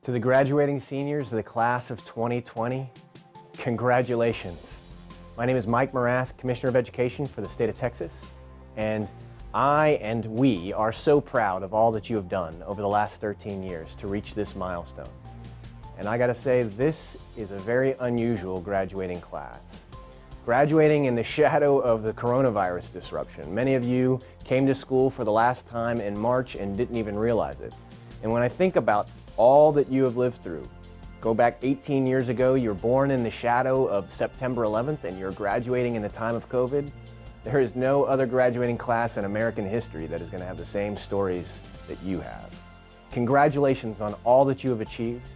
To the graduating seniors of the class of 2020, congratulations. My name is Mike Morath, Commissioner of Education for the state of Texas, and I and we are so proud of all that you have done over the last 13 years to reach this milestone. And I gotta say, this is a very unusual graduating class. Graduating in the shadow of the coronavirus disruption. Many of you came to school for the last time in March and didn't even realize it. And when I think about all that you have lived through, go back 18 years ago, you were born in the shadow of September 11th and you're graduating in the time of COVID. There is no other graduating class in American history that is going to have the same stories that you have. Congratulations on all that you have achieved.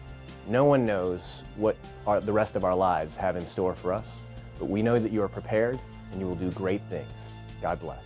No one knows what the rest of our lives have in store for us, but we know that you are prepared and you will do great things. God bless.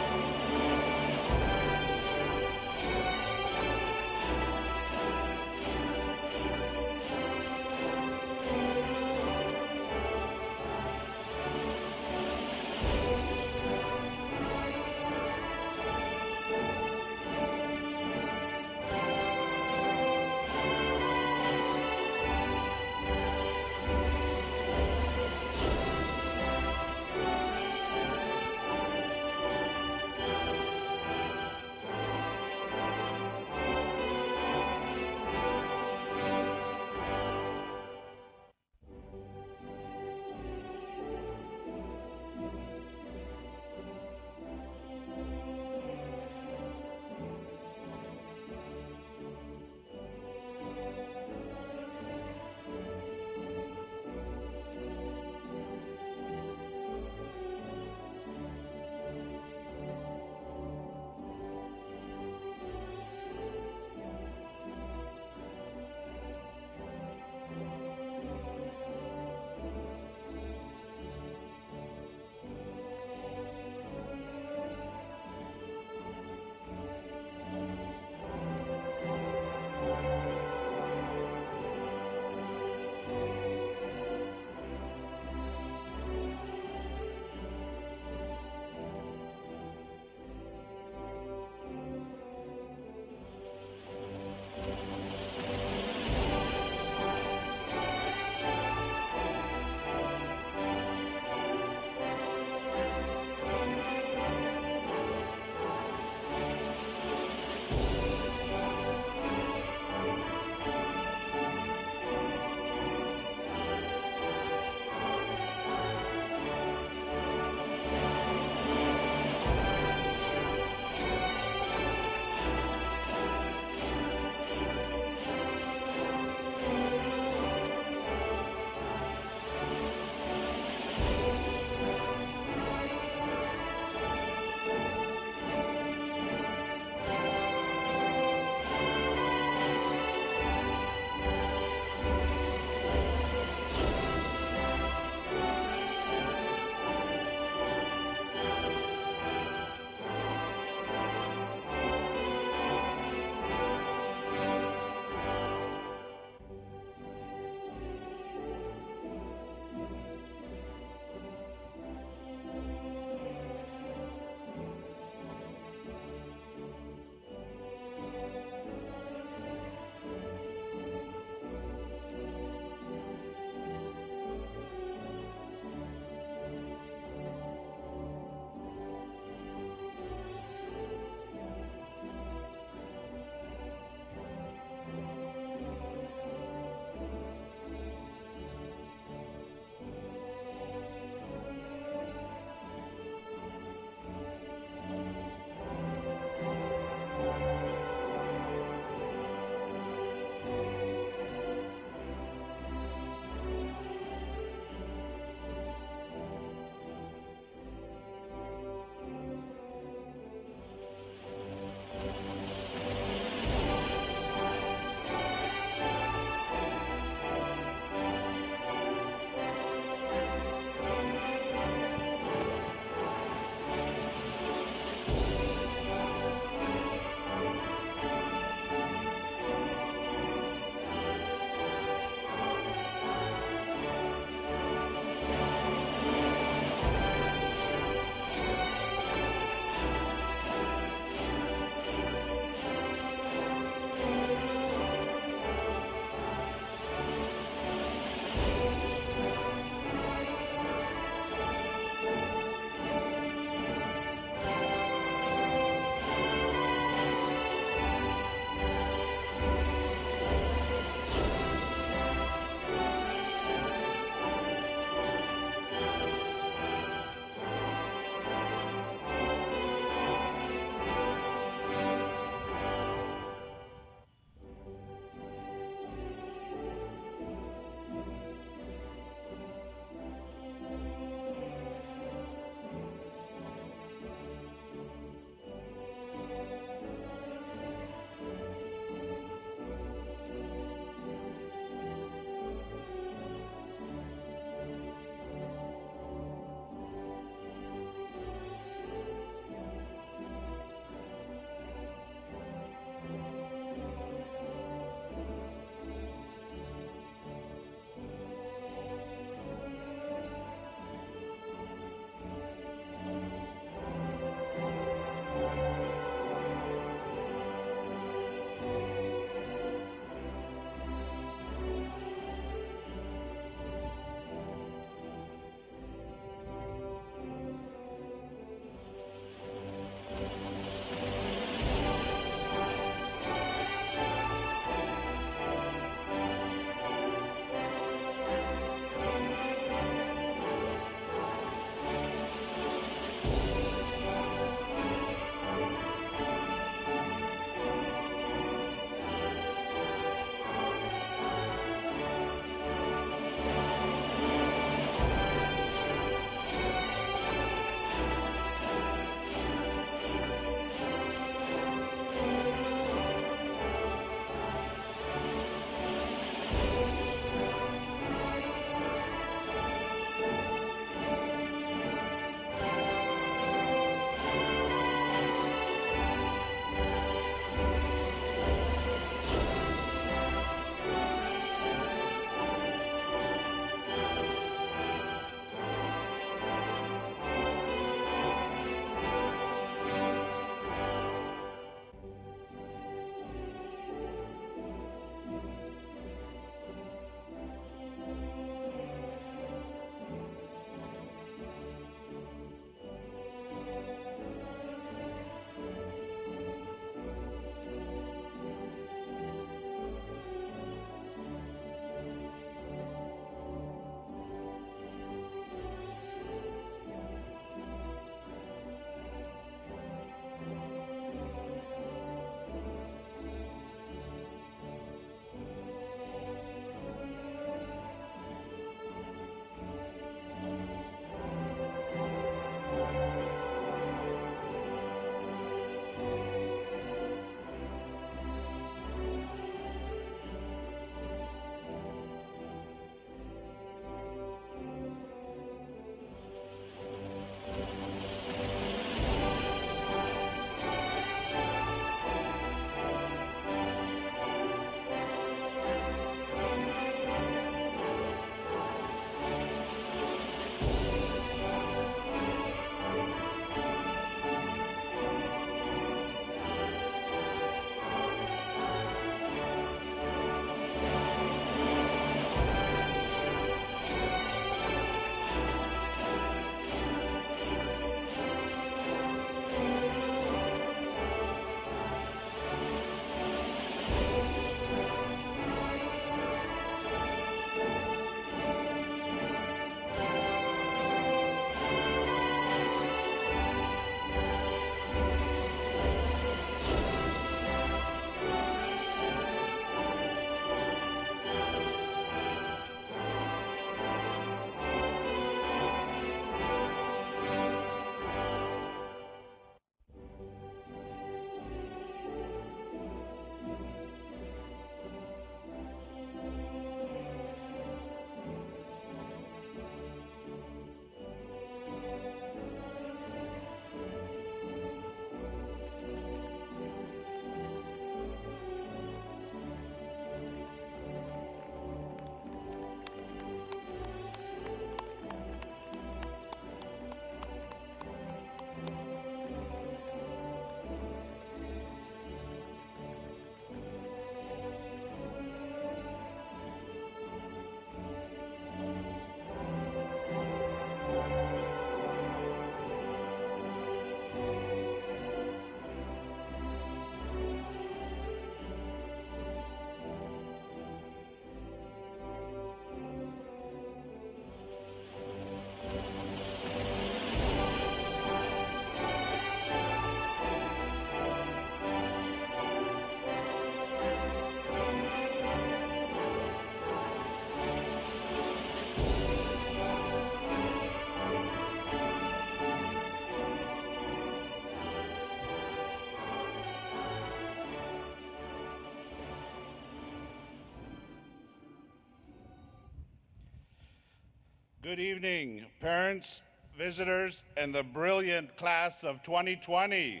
Good evening, parents, visitors, and the brilliant class of 2020.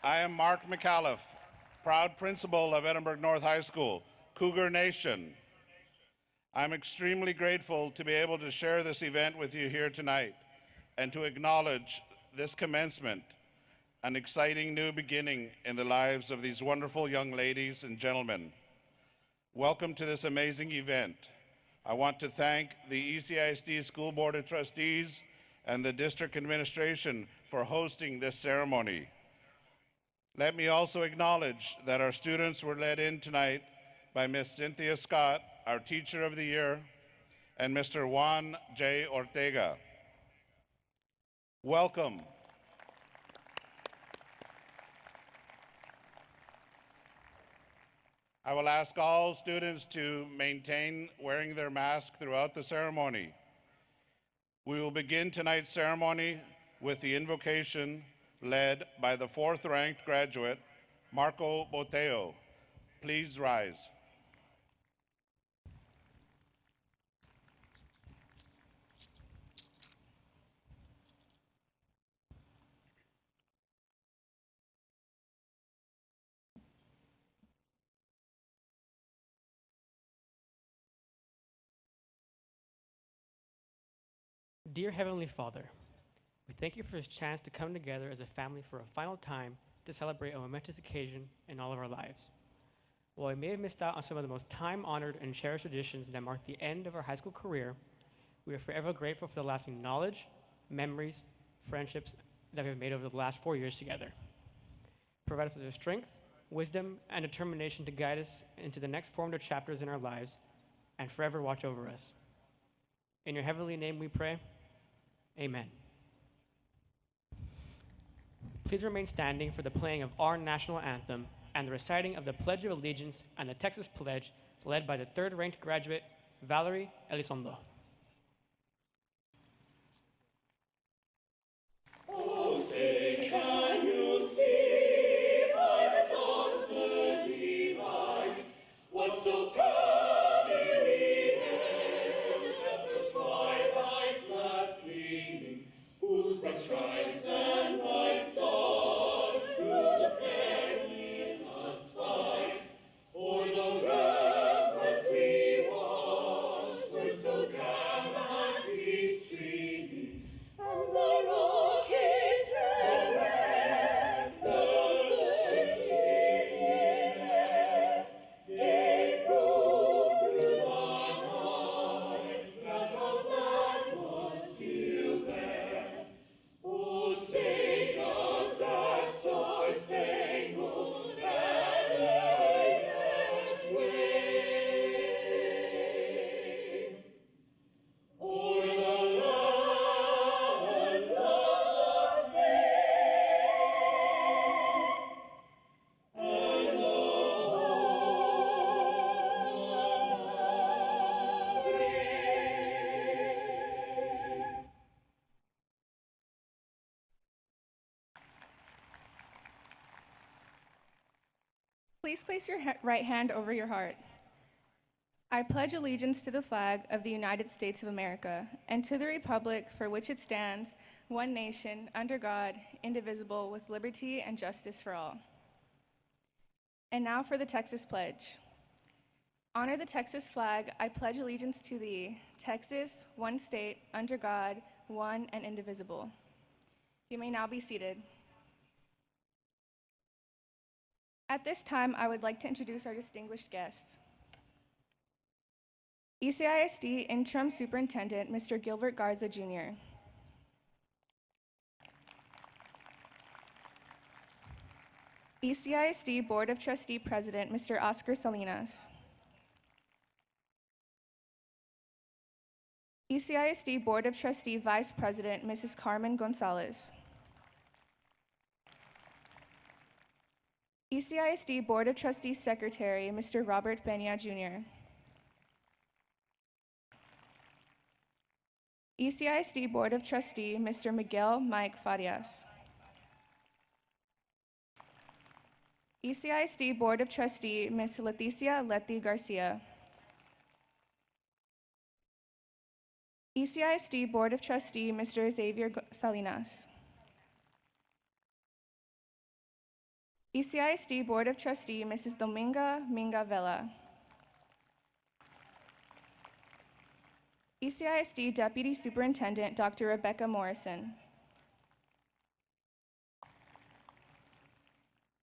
I am Mark McAuliffe, proud principal of Edinburg North High School, Cougar Nation. I'm extremely grateful to be able to share this event with you here tonight and to acknowledge this commencement, an exciting new beginning in the lives of these wonderful young ladies and gentlemen. Welcome to this amazing event. I want to thank the ECISD School Board of Trustees and the District Administration for hosting this ceremony. Let me also acknowledge that our students were led in tonight by Miss Cynthia Scott, our Teacher of the Year, and Mr. Juan J. Ortega. Welcome. I will ask all students to maintain wearing their mask throughout the ceremony. We will begin tonight's ceremony with the invocation led by the 4th ranked graduate, Marco Boteo. Please rise. Dear Heavenly Father, we thank you for this chance to come together as a family for a final time to celebrate a momentous occasion in all of our lives. While we may have missed out on some of the most time-honored and cherished traditions that mark the end of our high school career, we are forever grateful for the lasting knowledge, memories, friendships that we have made over the last 4 years together. Provide us with the strength, wisdom, and determination to guide us into the next formative chapters in our lives and forever watch over us. In your heavenly name we pray. Amen. Please remain standing for the playing of our national anthem and the reciting of the Pledge of Allegiance and the Texas Pledge led by the 3rd ranked graduate, Valerie Elizondo. Oh, say, can you see by the dawn's early light what so proudly we hailed at the twilight's last gleaming, whose bright stripes and bright stars through the perilous fight o'er the ramparts we watched were so gallantly streaming, and the rockets red, those bursting in air, gave proof through the night that our flag was still there. Oh, say does that star-spangled banner yet wave o'er the land of free and the home of the brave. Please place your right hand over your heart. I pledge allegiance to the flag of the United States of America and to the republic for which it stands, one nation, under God, indivisible, with liberty and justice for all. And now for the Texas Pledge. Honor the Texas flag. I pledge allegiance to thee, Texas, one state, under God, one and indivisible. You may now be seated. At this time, I would like to introduce our distinguished guests. ECISD Interim Superintendent, Mr. Gilbert Garza, Jr. ECISD Board of Trustee President, Mr. Oscar Salinas. ECISD Board of Trustee Vice President, Mrs. Carmen Gonzalez. ECISD Board of Trustees Secretary, Mr. Robert Peña, Jr. ECISD Board of Trustee, Mr. Miguel Mike Farias. ECISD Board of Trustee, Ms. Leticia Leti Garcia. ECISD Board of Trustee, Mr. Xavier Salinas. ECISD Board of Trustee, Mrs. Dominga Minga Vela. ECISD Deputy Superintendent, Dr. Rebecca Morrison.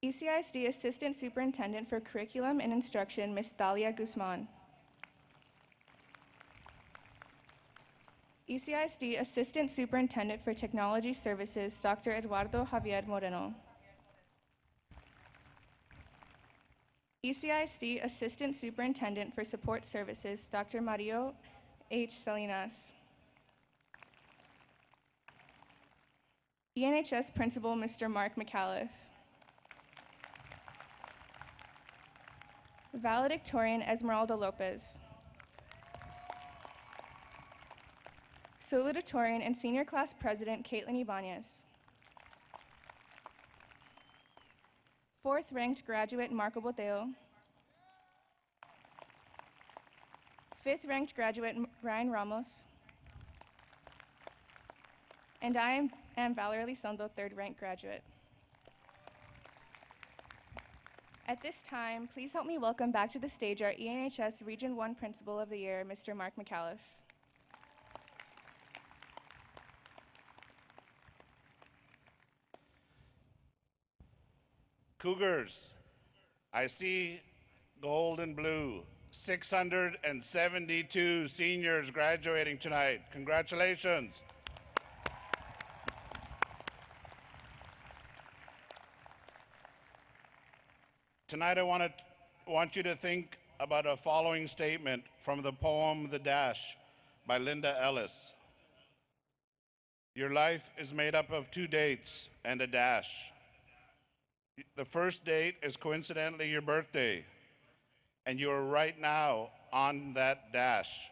ECISD Assistant Superintendent for Curriculum and Instruction, Ms. Thalia Guzman. ECISD Assistant Superintendent for Technology Services, Dr. Eduardo Javier Moreno. ECISD Assistant Superintendent for Support Services, Dr. Mario H. Salinas. ENHS Principal, Mr. Mark McAuliffe. Valedictorian Esmeralda Lopez. Salutatorian and Senior Class President Caitlin Ibanez. Fourth ranked graduate Marco Boteo. Fifth ranked graduate Ryan Ramos. And I am Valerie Elizondo, third ranked graduate. At this time, please help me welcome back to the stage our ENHS Region 1 Principal of the Year, Mr. Mark McAuliffe. Cougars, I see gold and blue. 672 seniors graduating tonight. Congratulations. Tonight I want you to think about a following statement from the poem The Dash by Linda Ellis. Your life is made up of 2 dates and a dash. The first date is coincidentally your birthday, and you are right now on that dash.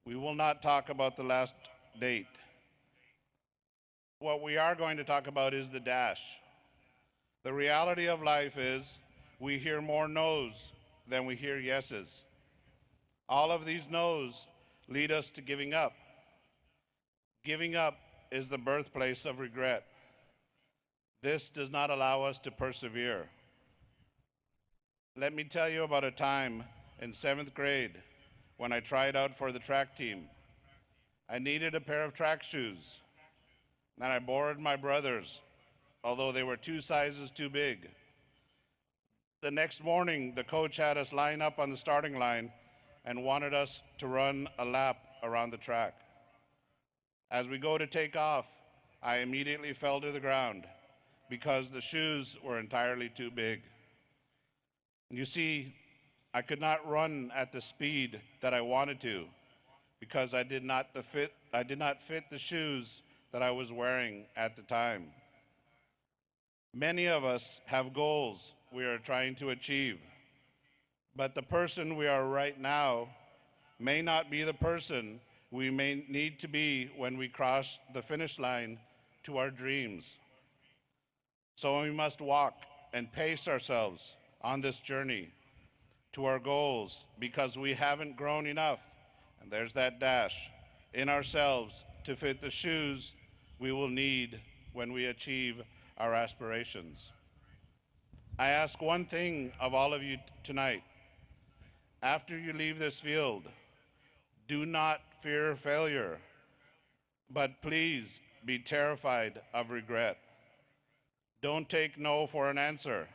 We will not talk about the last date. What we are going to talk about is the dash. The reality of life is we hear more no's than we hear yeses. All of these no's lead us to giving up. Giving up is the birthplace of regret. This does not allow us to persevere. Let me tell you about a time in 7th grade when I tried out for the track team. I needed a pair of track shoes, and I borrowed my brother's, although they were 2 sizes too big. The next morning, the coach had us line up on the starting line and wanted us to run a lap around the track. As we go to take off, I immediately fell to the ground because the shoes were entirely too big. You see, I could not run at the speed that I wanted to because I did not fit the shoes that I was wearing at the time. Many of us have goals we are trying to achieve, but the person we are right now may not be the person we may need to be when we cross the finish line to our dreams. So we must walk and pace ourselves on this journey to our goals because we haven't grown enough, and there's that dash, in ourselves to fit the shoes we will need when we achieve our aspirations. I ask one thing of all of you tonight. After you leave this field, do not fear failure, but please be terrified of regret. Don't take no for an answer.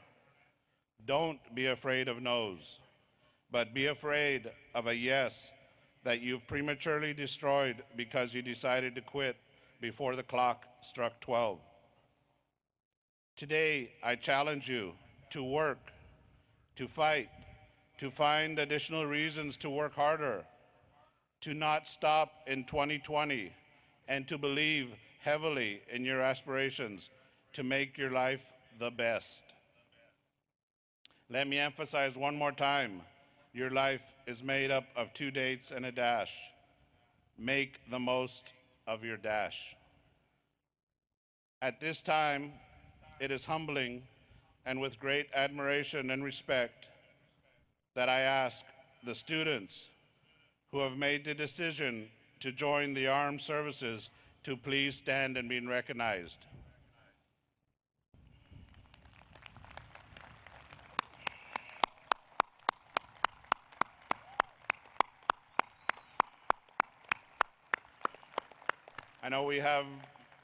Don't be afraid of no's, but be afraid of a yes that you've prematurely destroyed because you decided to quit before the clock struck 12. Today, I challenge you to work, to fight, to find additional reasons to work harder, to not stop in 2020, and to believe heavily in your aspirations to make your life the best. Let me emphasize one more time, your life is made up of 2 dates and a dash. Make the most of your dash. At this time, it is humbling and with great admiration and respect that I ask the students who have made the decision to join the armed services to please stand and be recognized. I know we have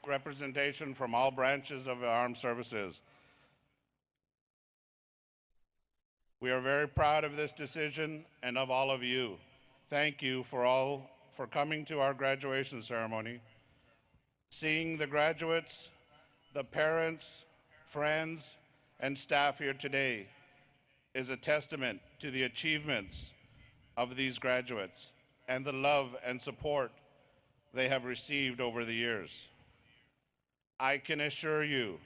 representation from all branches of the armed services. We are very proud of this decision and of all of you. Thank you for coming to our graduation ceremony. Seeing the graduates, the parents, friends, and staff here today is a testament to the achievements of these graduates and the love and support they have received over the years. I can assure you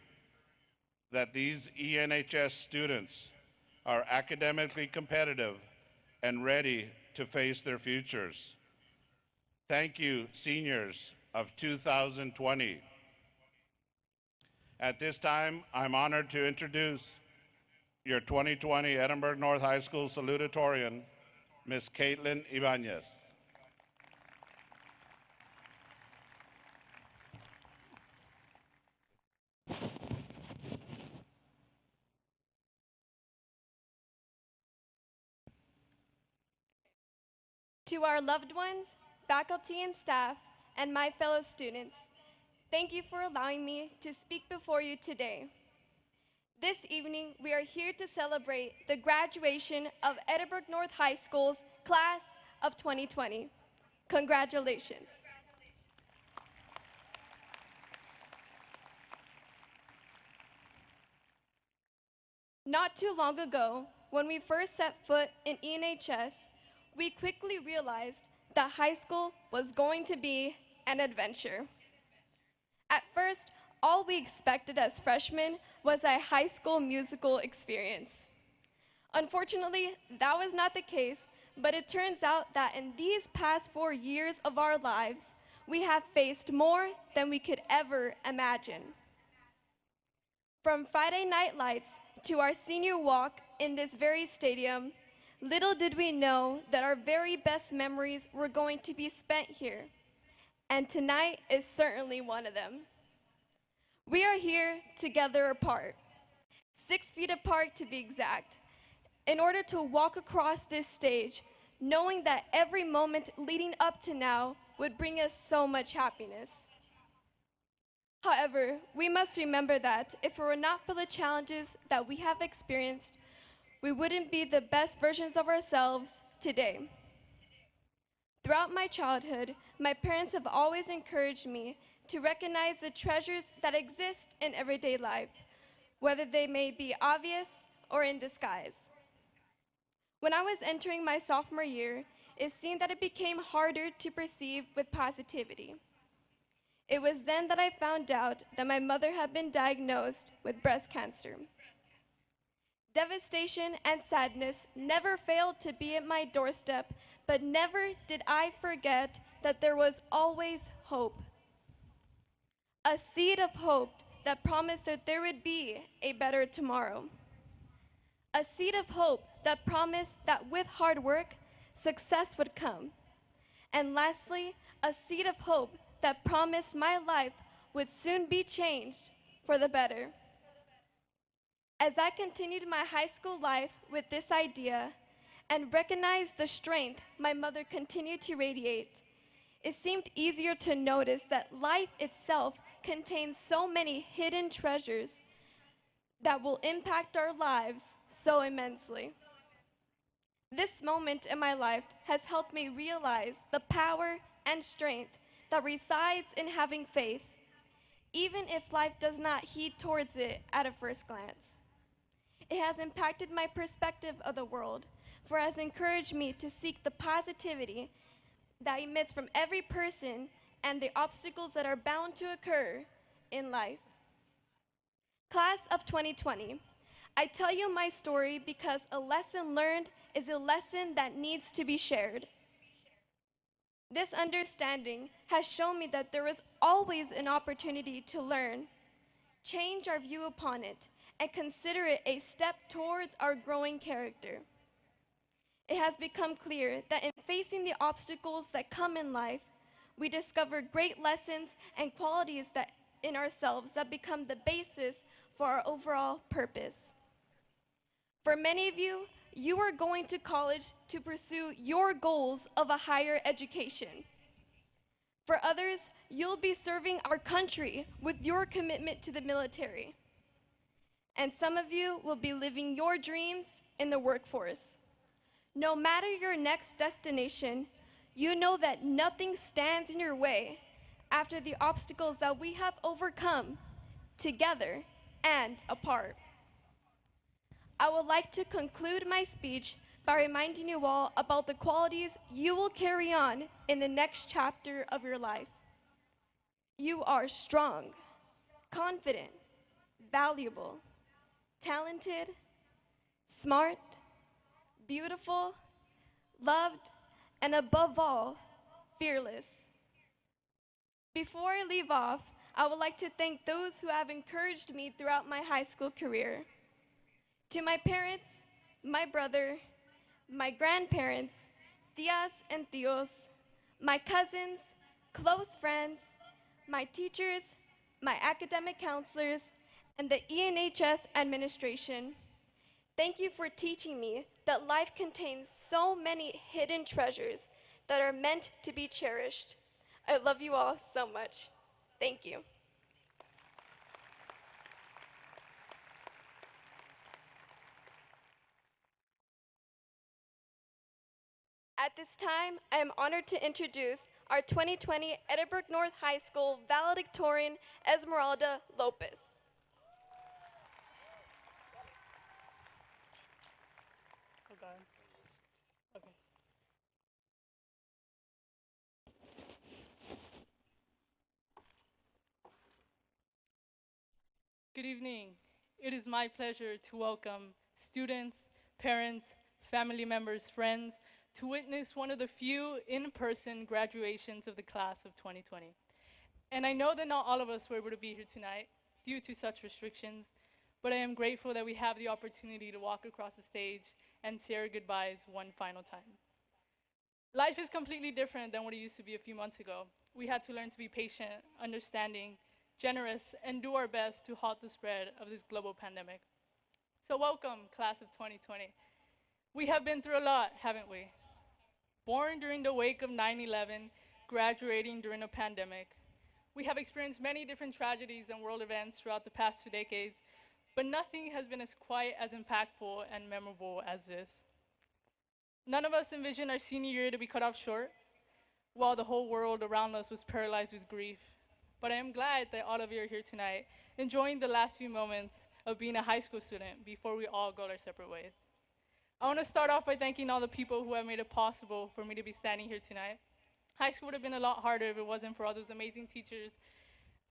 that these ENHS students are academically competitive and ready to face their futures. Thank you, seniors of 2020. At this time, I'm honored to introduce your 2020 Edinburg North High School salutatorian, Ms. Caitlin Ibanez. To our loved ones, faculty and staff, and my fellow students, thank you for allowing me to speak before you today. This evening, we are here to celebrate the graduation of Edinburg North High School's class of 2020. Congratulations. Not too long ago, when we first set foot in ENHS, we quickly realized that high school was going to be an adventure. At first, all we expected as freshmen was a high school musical experience. Unfortunately, that was not the case, but it turns out that in these past 4 years of our lives, we have faced more than we could ever imagine. From Friday night lights to our senior walk in this very stadium, little did we know that our very best memories were going to be spent here, and tonight is certainly one of them. We are here together apart, 6 feet apart to be exact, in order to walk across this stage, knowing that every moment leading up to now would bring us so much happiness. However, we must remember that if it were not for the challenges that we have experienced, we wouldn't be the best versions of ourselves today. Throughout my childhood, my parents have always encouraged me to recognize the treasures that exist in everyday life, whether they may be obvious or in disguise. When I was entering my sophomore year, it seemed that it became harder to perceive with positivity. It was then that I found out that my mother had been diagnosed with breast cancer. Devastation and sadness never failed to be at my doorstep, but never did I forget that there was always hope. A seed of hope that promised that there would be a better tomorrow. A seed of hope that promised that with hard work, success would come. And lastly, a seed of hope that promised my life would soon be changed for the better. As I continued my high school life with this idea and recognized the strength my mother continued to radiate, it seemed easier to notice that life itself contains so many hidden treasures that will impact our lives so immensely. This moment in my life has helped me realize the power and strength that resides in having faith, even if life does not heed towards it at a first glance. It has impacted my perspective of the world, for it has encouraged me to seek the positivity that emits from every person and the obstacles that are bound to occur in life. Class of 2020, I tell you my story because a lesson learned is a lesson that needs to be shared. This understanding has shown me that there is always an opportunity to learn, change our view upon it, and consider it a step towards our growing character. It has become clear that in facing the obstacles that come in life, we discover great lessons and qualities that in ourselves that become the basis for our overall purpose. For many of you, you are going to college to pursue your goals of a higher education. For others, you'll be serving our country with your commitment to the military. And some of you will be living your dreams in the workforce. No matter your next destination, you know that nothing stands in your way after the obstacles that we have overcome together and apart. I would like to conclude my speech by reminding you all about the qualities you will carry on in the next chapter of your life. You are strong, confident, valuable, talented, smart, beautiful, loved, and above all, fearless. Before I leave off, I would like to thank those who have encouraged me throughout my high school career. To my parents, my brother, my grandparents, tias and tios, my cousins, close friends, my teachers, my academic counselors, and the ENHS administration, thank you for teaching me that life contains so many hidden treasures that are meant to be cherished. I love you all so much. Thank you. At this time, I am honored to introduce our 2020 Edinburg North High School valedictorian, Esmeralda Lopez. Okay. Good evening. It is my pleasure to welcome students, parents, family members, friends, to witness one of the few in-person graduations of the class of 2020. And I know that not all of us were able to be here tonight due to such restrictions, but I am grateful that we have the opportunity to walk across the stage and say our goodbyes one final time. Life is completely different than what it used to be a few months ago. We had to learn to be patient, understanding, generous, and do our best to halt the spread of this global pandemic. So welcome, class of 2020. We have been through a lot, haven't we? Born during the wake of 9/11, graduating during a pandemic. We have experienced many different tragedies and world events throughout the past 2 decades, but nothing has been as quite as impactful and memorable as this. None of us envisioned our senior year to be cut off short, while the whole world around us was paralyzed with grief. But I am glad that all of you are here tonight, enjoying the last few moments of being a high school student before we all go our separate ways. I want to start off by thanking all the people who have made it possible for me to be standing here tonight. High school would have been a lot harder if it wasn't for all those amazing teachers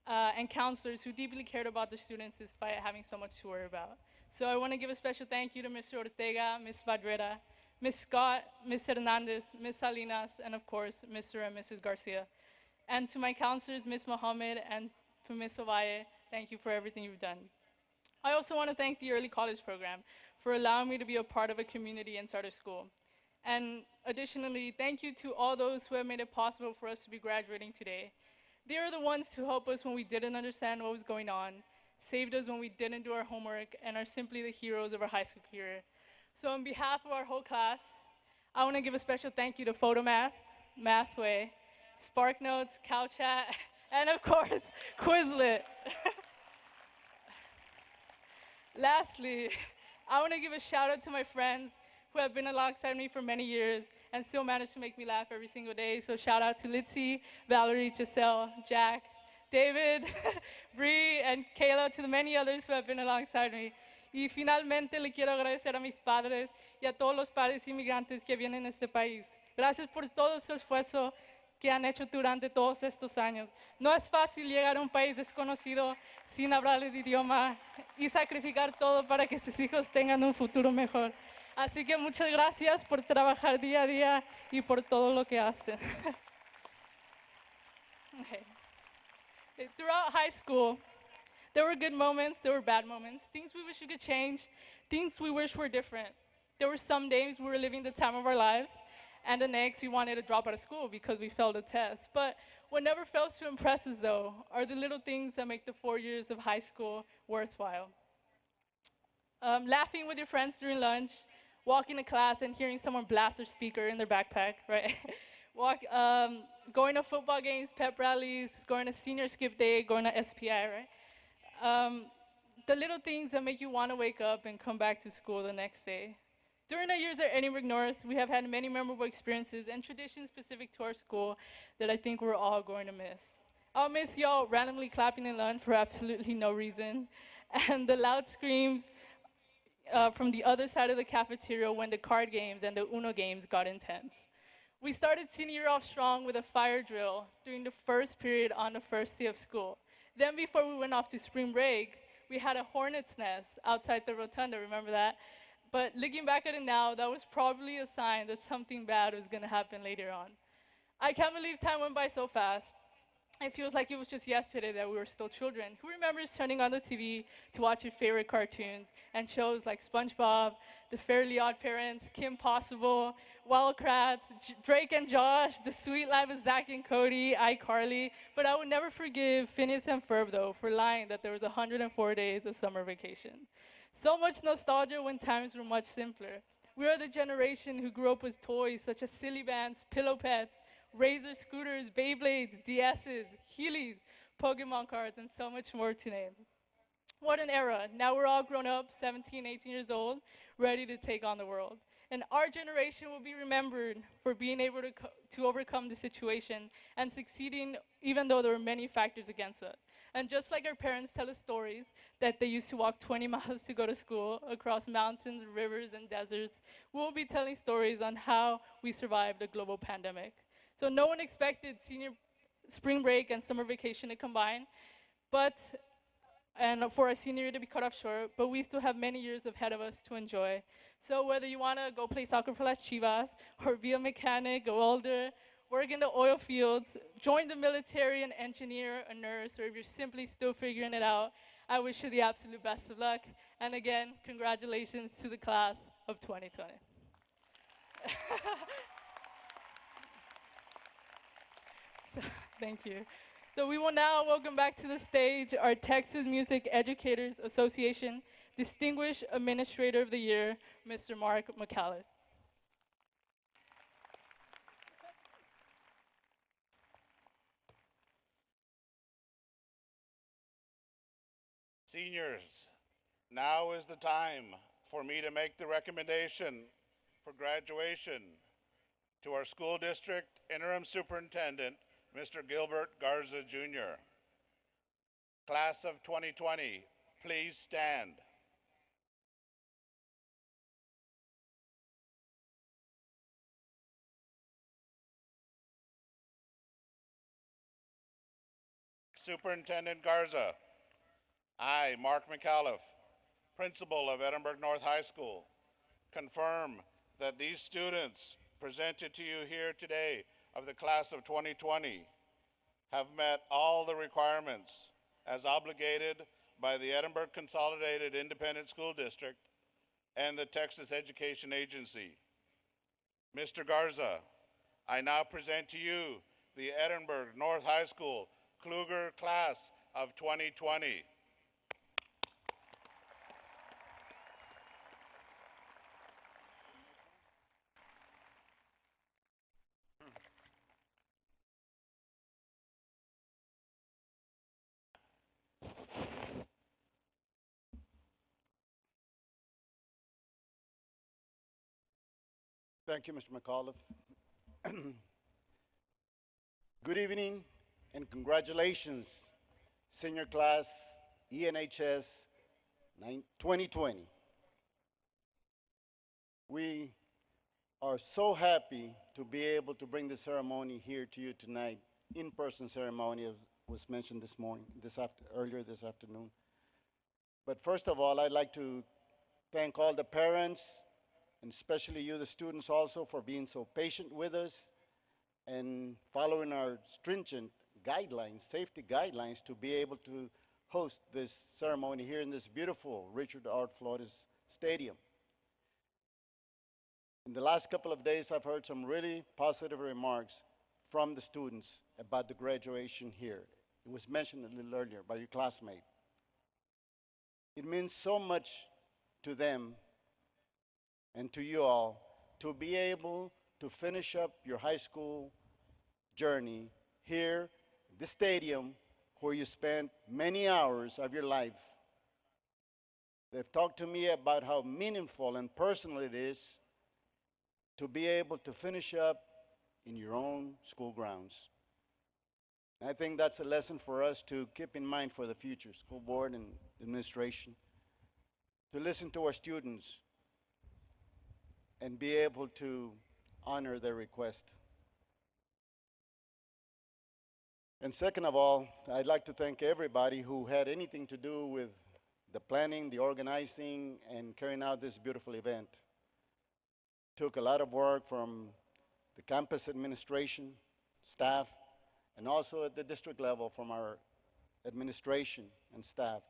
and counselors who deeply cared about their students despite having so much to worry about. So I want to give a special thank you to Mr. Ortega, Ms. Vadrera, Ms. Scott, Ms. Hernandez, Ms. Salinas, and of course, Mr. and Mrs. Garcia. And to my counselors, Ms. Mohammed and to Ms. Ovalle, thank you for everything you've done. I also want to thank the early college program for allowing me to be a part of a community and start a school. And additionally, thank you to all those who have made it possible for us to be graduating today. They are the ones to help us when we didn't understand what was going on, saved us when we didn't do our homework, and are simply the heroes of our high school career. So on behalf of our whole class, I want to give a special thank you to PhotoMath, Mathway, SparkNotes, CowChat, and of course, Quizlet. Lastly, I want to give a shout out to my friends who have been alongside me for many years and still manage to make me laugh every single day. So shout out to Litzy, Valerie, Giselle, Jack, David, Bree, and Kayla, to the many others who have been alongside me. Y finalmente le quiero agradecer a mis padres y a todos los padres inmigrantes que vienen a este país. Gracias por todo su esfuerzo que han hecho durante todos estos años. No es fácil llegar a un país desconocido sin hablar el idioma y sacrificar todo para que sus hijos tengan un futuro mejor. Así que muchas gracias por trabajar día a día y por todo lo que hacen. Okay. Throughout high school, there were good moments, there were bad moments, things we wish we could change, things we wish were different. There were some days we were living the time of our lives, And the next, we wanted to drop out of school because we failed a test. But what never fails to impress us, though, are the little things that make the 4 years of high school worthwhile. Laughing with your friends during lunch, walking to class and hearing someone blast their speaker in their backpack, right? Going to football games, pep rallies, going to senior skip day, going to SPI, right? The little things that make you want to wake up and come back to school the next day. During our years at Edinburg North, we have had many memorable experiences and traditions specific to our school that I think we're all going to miss. I'll miss y'all randomly clapping in lunch for absolutely no reason, and the loud screams from the other side of the cafeteria when the card games and the Uno games got intense. We started senior year off strong with a fire drill during the first period on the first day of school. Then before we went off to spring break, we had a hornet's nest outside the rotunda, remember that? But looking back at it now, that was probably a sign that something bad was gonna happen later on. I can't believe time went by so fast. It feels like it was just yesterday that we were still children. Who remembers turning on the TV to watch your favorite cartoons and shows like SpongeBob, The Fairly Odd Parents, Kim Possible, Wildcrats, Drake and Josh, The Sweet Life of Zach and Cody, iCarly. But I would never forgive Phineas and Ferb, though, for lying that there was 104 days of summer vacation. So much nostalgia when times were much simpler. We are the generation who grew up with toys such as Silly Bands, Pillow Pets, Razor scooters, Beyblades, DS's, Heelys, Pokemon cards, and so much more to name. What an era. Now we're all grown up, 17, 18 years old, ready to take on the world. And our generation will be remembered for being able to overcome the situation and succeeding even though there were many factors against us. And just like our parents tell us stories that they used to walk 20 miles to go to school across mountains, rivers, and deserts, we'll be telling stories on how we survived a global pandemic. So no one expected senior spring break and summer vacation to combine, and for our senior year to be cut off short, but we still have many years ahead of us to enjoy. So whether you want to go play soccer for Las Chivas, or be a mechanic, a welder, work in the oil fields, join the military, an engineer, a nurse, or if you're simply still figuring it out, I wish you the absolute best of luck. And again, congratulations to the class of 2020. Thank you. So we will now welcome back to the stage our Texas Music Educators Association Distinguished Administrator of the Year, Mr. Mark McCallum. Seniors, now is the time for me to make the recommendation for graduation to our school district interim superintendent, Mr. Gilbert Garza Jr. Class of 2020, please stand. Superintendent Garza, I, Mark McAuliffe, Principal of Edinburg North High School, confirm that these students presented to you here today of the class of 2020 have met all the requirements as obligated by the Edinburg Consolidated Independent School District and the Texas Education Agency. Mr. Garza, I now present to you the Edinburg North High School Kluger class of 2020. Thank you, Mr. McAuliffe. Good evening and congratulations, senior class ENHS 2020. We are so happy to be able to bring the ceremony here to you tonight, in-person ceremony, as was mentioned this morning, earlier this afternoon. But first of all, I'd like to thank all the parents, and especially you, the students, also for being so patient with us and following our stringent guidelines, safety guidelines, to be able to host this ceremony here in this beautiful Richard R. Flores Stadium. In the last couple of days, I've heard some really positive remarks from the students about the graduation here. It was mentioned a little earlier by your classmate. It means so much to them and to you all to be able to finish up your high school journey here, this stadium where you spent many hours of your life. They've talked to me about how meaningful and personal it is to be able to finish up in your own school grounds. And I think that's a lesson for us to keep in mind for the future, school board and administration, to listen to our students and be able to honor their request. And second of all, I'd like to thank everybody who had anything to do with the planning, the organizing, and carrying out this beautiful event. Took a lot of work from the campus administration, staff, and also at the district level from our administration and staff.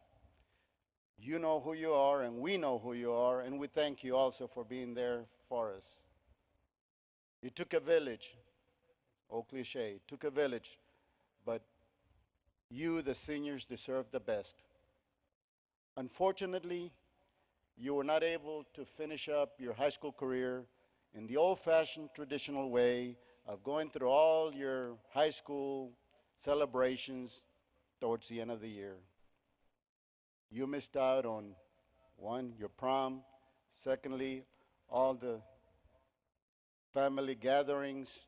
You know who you are, and we know who you are, and we thank you also for being there for us. It took a village, old cliche, it took a village, but you, the seniors, deserve the best. Unfortunately, you were not able to finish up your high school career in the old-fashioned traditional way of going through all your high school celebrations towards the end of the year. You missed out on, one, your prom, secondly, all the family gatherings,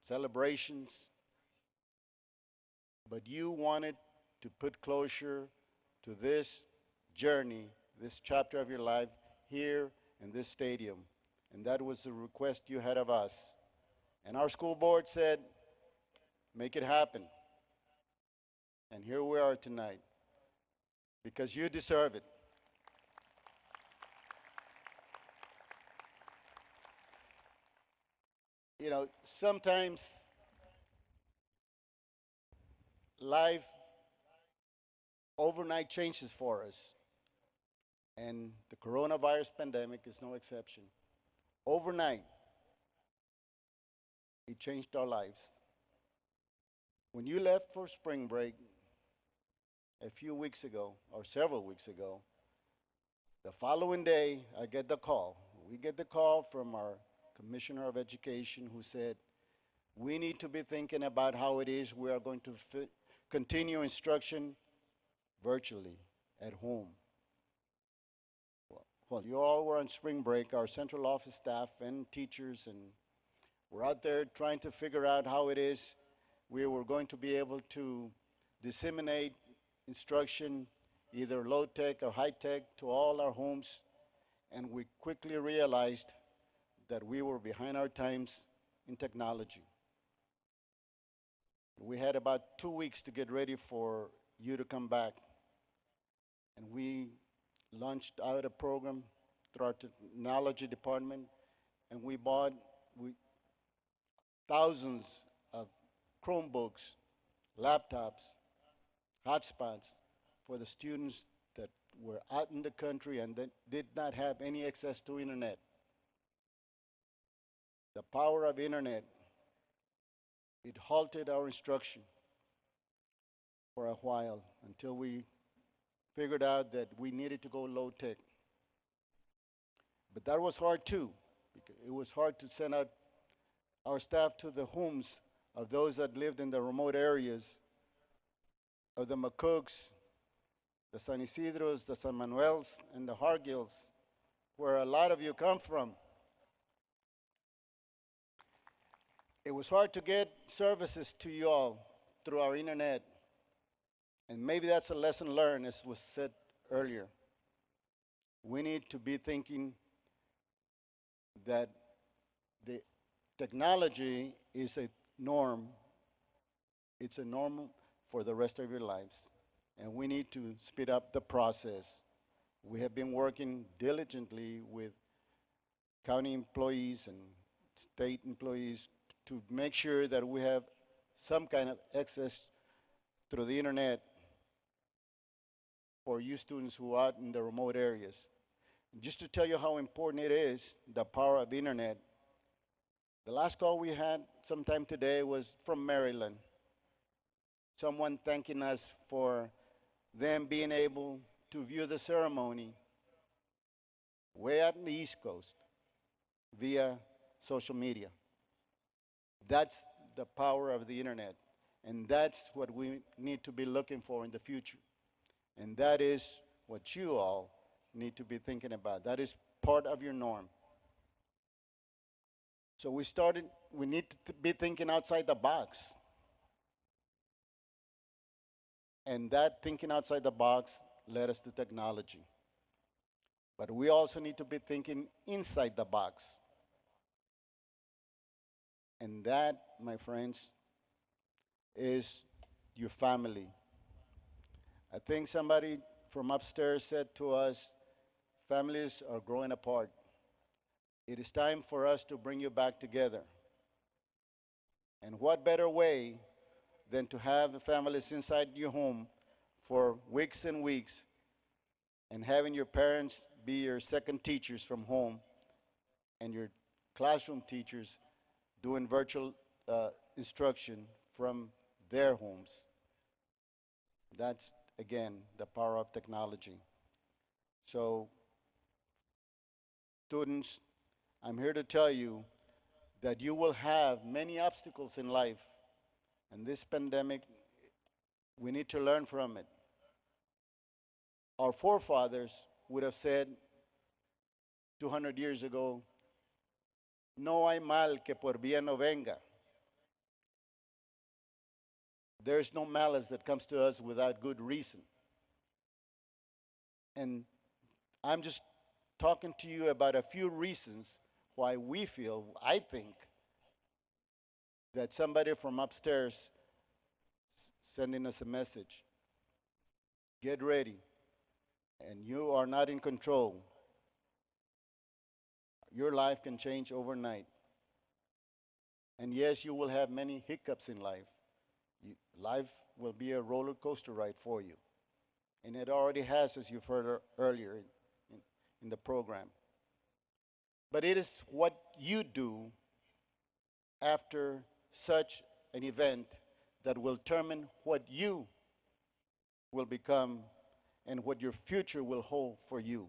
celebrations, but you wanted to put closure to this journey, this chapter of your life here in this stadium. And that was the request you had of us. And our school board said, make it happen. And here we are tonight, because you deserve it. You know, sometimes life overnight changes for us. And the coronavirus pandemic is no exception. Overnight, it changed our lives. When you left for spring break a few weeks ago, or several weeks ago, the following day, I get the call. We get the call from our Commissioner of Education who said, we need to be thinking about how it is we are going to continue instruction virtually at home. Well, you all were on spring break, our central office staff and teachers, and we're out there trying to figure out how it is we were going to be able to disseminate instruction, either low-tech or high-tech, to all our homes, and we quickly realized that we were behind our times in technology. We had about 2 weeks to get ready for you to come back, and we launched out a program through our technology department, and we bought thousands of Chromebooks, laptops, hotspots for the students that were out in the country and that did not have any access to internet. The power of internet, it halted our instruction for a while until we figured out that we needed to go low-tech. But that was hard too, because it was hard to send out our staff to the homes of those that lived in the remote areas of the McCooks, the San Isidros, the San Manuels, and the Hargills, where a lot of you come from. It was hard to get services to you all through our internet. And maybe that's a lesson learned, as was said earlier. We need to be thinking that the technology is a norm. It's a norm for the rest of your lives. And we need to speed up the process. We have been working diligently with county employees and state employees to make sure that we have some kind of access through the internet for you students who are out in the remote areas. Just to tell you how important it is, the power of internet, The last call we had sometime today was from Maryland. Someone thanking us for them being able to view the ceremony way out in the East Coast via social media. That's the power of the internet, and that's what we need to be looking for in the future. And that is what you all need to be thinking about. That is part of your norm. So we need to be thinking outside the box. And that thinking outside the box led us to technology. But we also need to be thinking inside the box. And that, my friends, is your family. I think somebody from upstairs said to us, families are growing apart. It is time for us to bring you back together. And what better way than to have families inside your home for weeks and weeks and having your parents be your second teachers from home and your classroom teachers doing virtual instruction from their homes. That's, again, the power of technology. So, students, I'm here to tell you that you will have many obstacles in life. And this pandemic, we need to learn from it. Our forefathers would have said 200 years ago, no hay mal que por bien no venga. There's no malice that comes to us without good reason. And I'm just talking to you about a few reasons why we feel, I think, that somebody from upstairs sending us a message. Get ready. And you are not in control. Your life can change overnight. And yes, you will have many hiccups in life. Life will be a roller coaster ride for you. And it already has, as you've heard earlier in the program. But it is what you do after such an event that will determine what you will become and what your future will hold for you.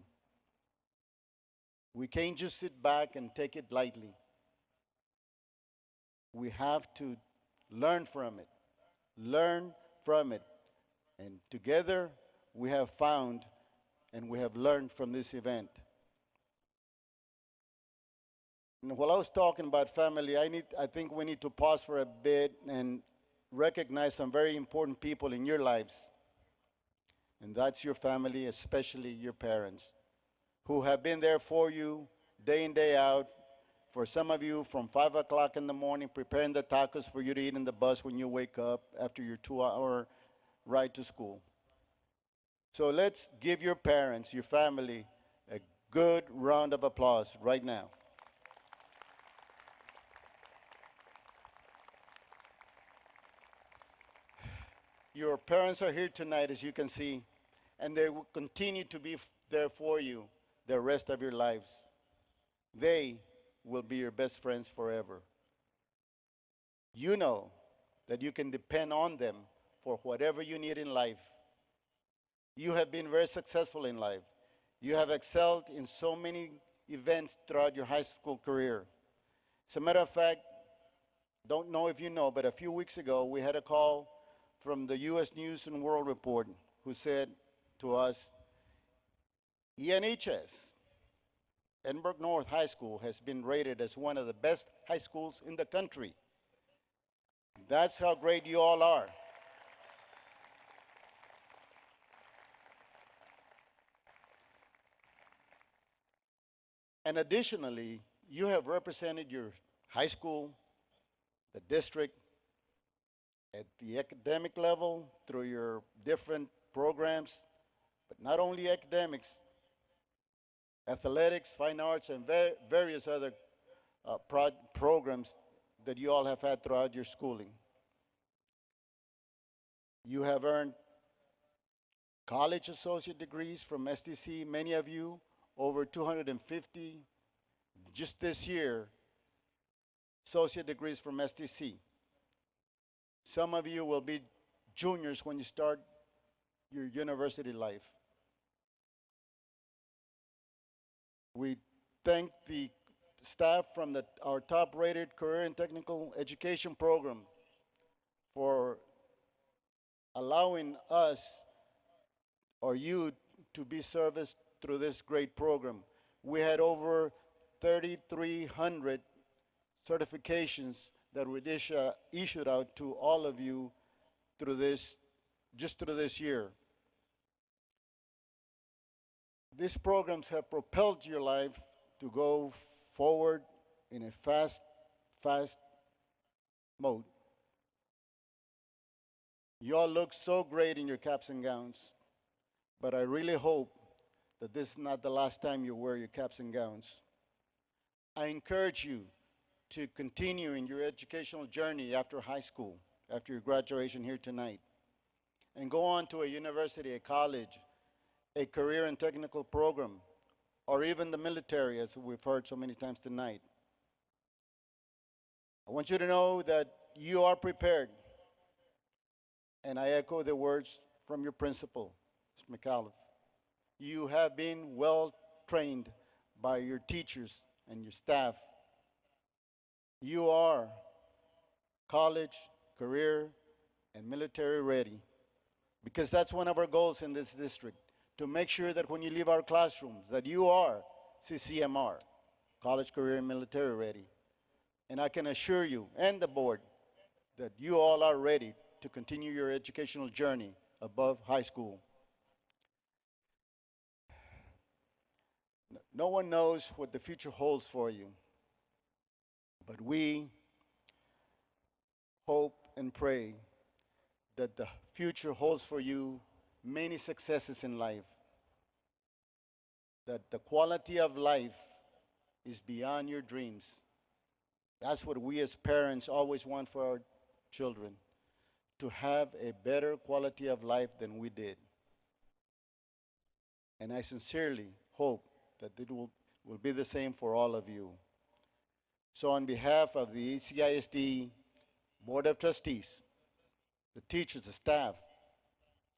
We can't just sit back and take it lightly. We have to learn from it. Learn from it. And together we have found and we have learned from this event. And while I was talking about family, I think we need to pause for a bit and recognize some very important people in your lives. And that's your family, especially your parents, who have been there for you day in, day out. For some of you, from 5 o'clock in the morning, preparing the tacos for you to eat in the bus when you wake up after your 2-hour ride to school. So let's give your parents, your family, a good round of applause right now. Your parents are here tonight, as you can see, and they will continue to be there for you the rest of your lives. They will be your best friends forever. You know that you can depend on them for whatever you need in life. You have been very successful in life. You have excelled in so many events throughout your high school career. As a matter of fact, don't know if you know, but a few weeks ago we had a call from the U.S. News and World Report who said to us, ENHS, Edinburg North High School, has been rated as one of the best high schools in the country. That's how great you all are. And additionally, you have represented your high school, the district, at the academic level through your different programs, but not only academics, athletics, fine arts, and various other programs that you all have had throughout your schooling. You have earned college associate degrees from STC, many of you, over 250 just this year associate degrees from STC. Some of you will be juniors when you start your university life. We thank the staff from our top-rated career and technical education program for allowing us or you to be serviced through this great program. We had over 3,300 certifications that were issued out to all of you through this year. These programs have propelled your life to go forward in a fast mode. You all look so great in your caps and gowns, but I really hope that this is not the last time you wear your caps and gowns. I encourage you to continue in your educational journey after high school, after your graduation here tonight, and go on to a university, a college, a career and technical program, or even the military, as we've heard so many times tonight. I want you to know that you are prepared, and I echo the words from your principal, Mr. McAuliffe. You have been well trained by your teachers and your staff. You are college, career, and military ready, because that's one of our goals in this district, to make sure that when you leave our classrooms that you are CCMR, college, career, and military ready. And I can assure you and the board that you all are ready to continue your educational journey above high school. No one knows what the future holds for you, but we hope and pray that the future holds for you many successes in life, that the quality of life is beyond your dreams. That's what we as parents always want for our children, to have a better quality of life than we did. And I sincerely hope that it will be the same for all of you. So on behalf of the ECISD Board of Trustees, the teachers, the staff,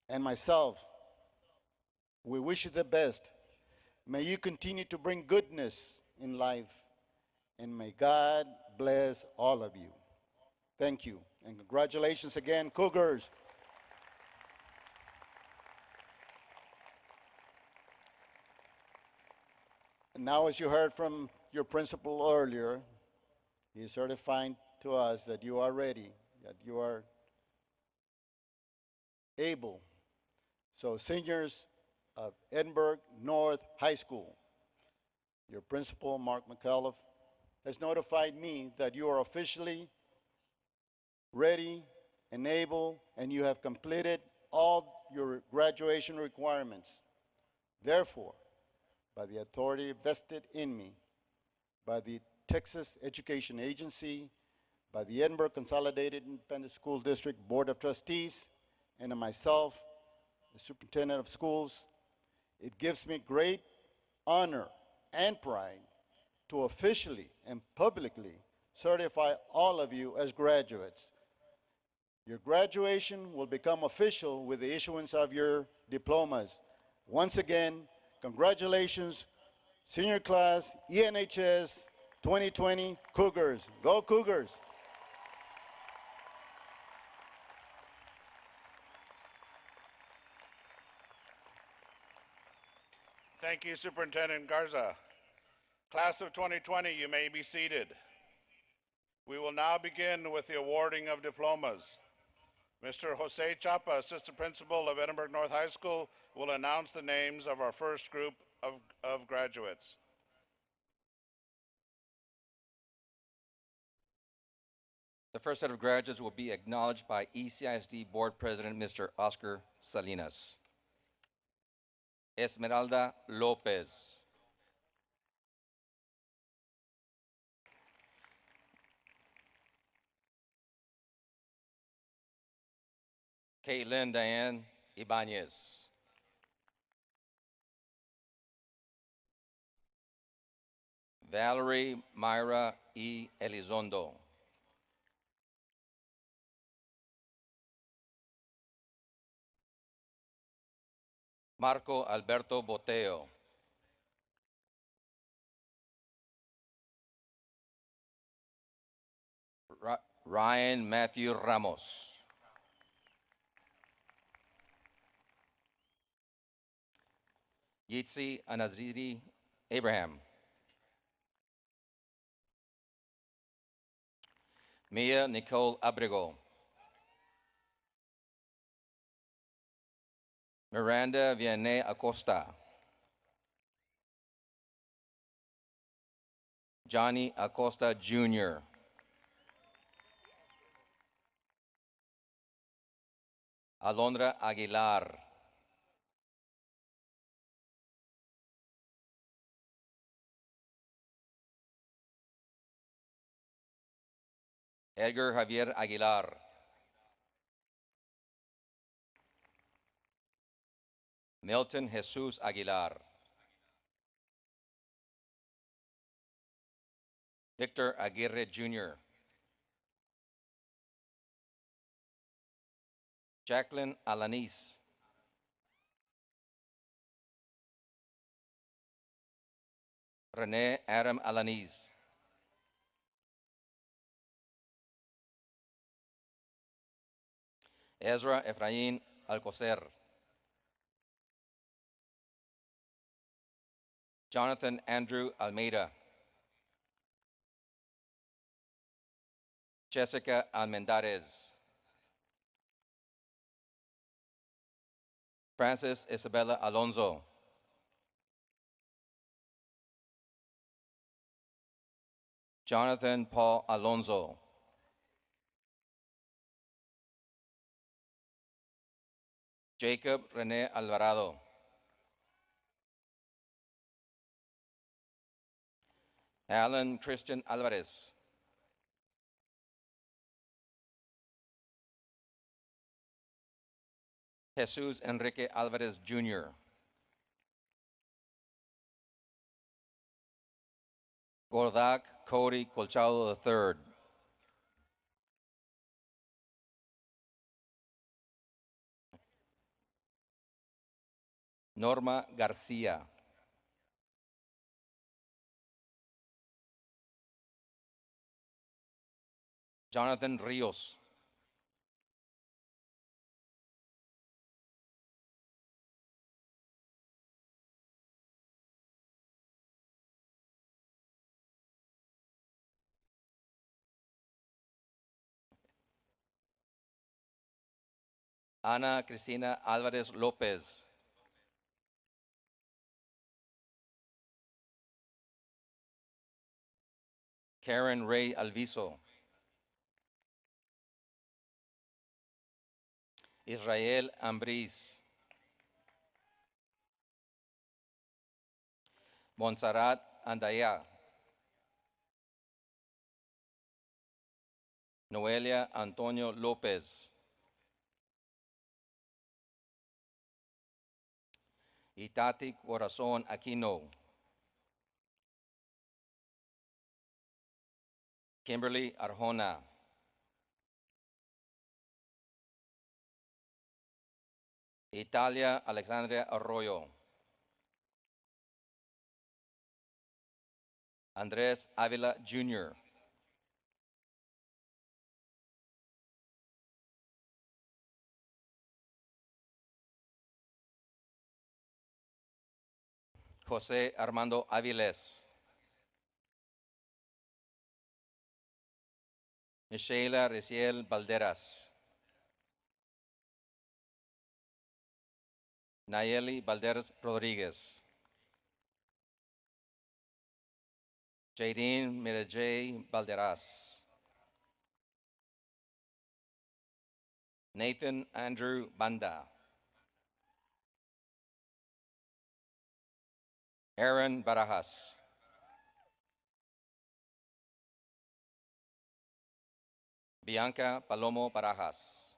and myself, we wish you the best. May you continue to bring goodness in life, and may God bless all of you. Thank you, and congratulations again, Cougars. And now, as you heard from your principal earlier, he is certifying to us that you are ready, that you are able. So seniors of Edinburg North High School, your principal, Mark McAuliffe, has notified me that you are officially ready and able, and you have completed all your graduation requirements. Therefore, by the authority vested in me, by the Texas Education Agency, by the Edinburg Consolidated Independent School District Board of Trustees, and myself, the Superintendent of Schools, it gives me great honor and pride to officially and publicly certify all of you as graduates. Your graduation will become official with the issuance of your diplomas. Once again, congratulations, senior class, ENHS 2020 Cougars. Go Cougars! Thank you, Superintendent Garza. Class of 2020, you may be seated. We will now begin with the awarding of diplomas. Mr. Jose Chapa, Assistant Principal of Edinburg North High School, will announce the names of our first group of graduates. The first set of graduates will be acknowledged by ECISD Board President Mr. Oscar Salinas. Esmeralda Lopez. Caitlin Diane Ibanez. Valerie Myra E. Elizondo. Marco Alberto Boteo. Ryan Matthew Ramos. Yitzi Anaziri Abraham. Mia Nicole Abrego. Miranda Vianney Acosta. Johnny Acosta Jr. Alondra Aguilar. Edgar Javier Aguilar. Milton Jesus Aguilar. Victor Aguirre Jr. Jacqueline Alanis. Rene Adam Alanis. Ezra Efrain Alcocer. Jonathan Andrew Almeida. Jessica Almendarez. Francis Isabella Alonso. Jonathan Paul Alonso. Jacob Rene Alvarado. Alan Christian Alvarez. Jesus Enrique Alvarez Jr. Gordak Cody Colchado III. Norma Garcia. Jonathan Rios. Ana Cristina Alvarez Lopez. Karen Ray Alviso. Israel Ambris. Montserrat Andaya. Noelia Antonio Lopez. Itati Corazon Aquino. Kimberly Arjona. Italia Alexandria Arroyo. Andres Avila Jr. Jose Armando Aviles. Michela Riciel Valderas. Nayeli Valderas Rodriguez. Jadine Mirajay Valderas. Nathan Andrew Banda. Aaron Barajas. Bianca Palomo Barajas.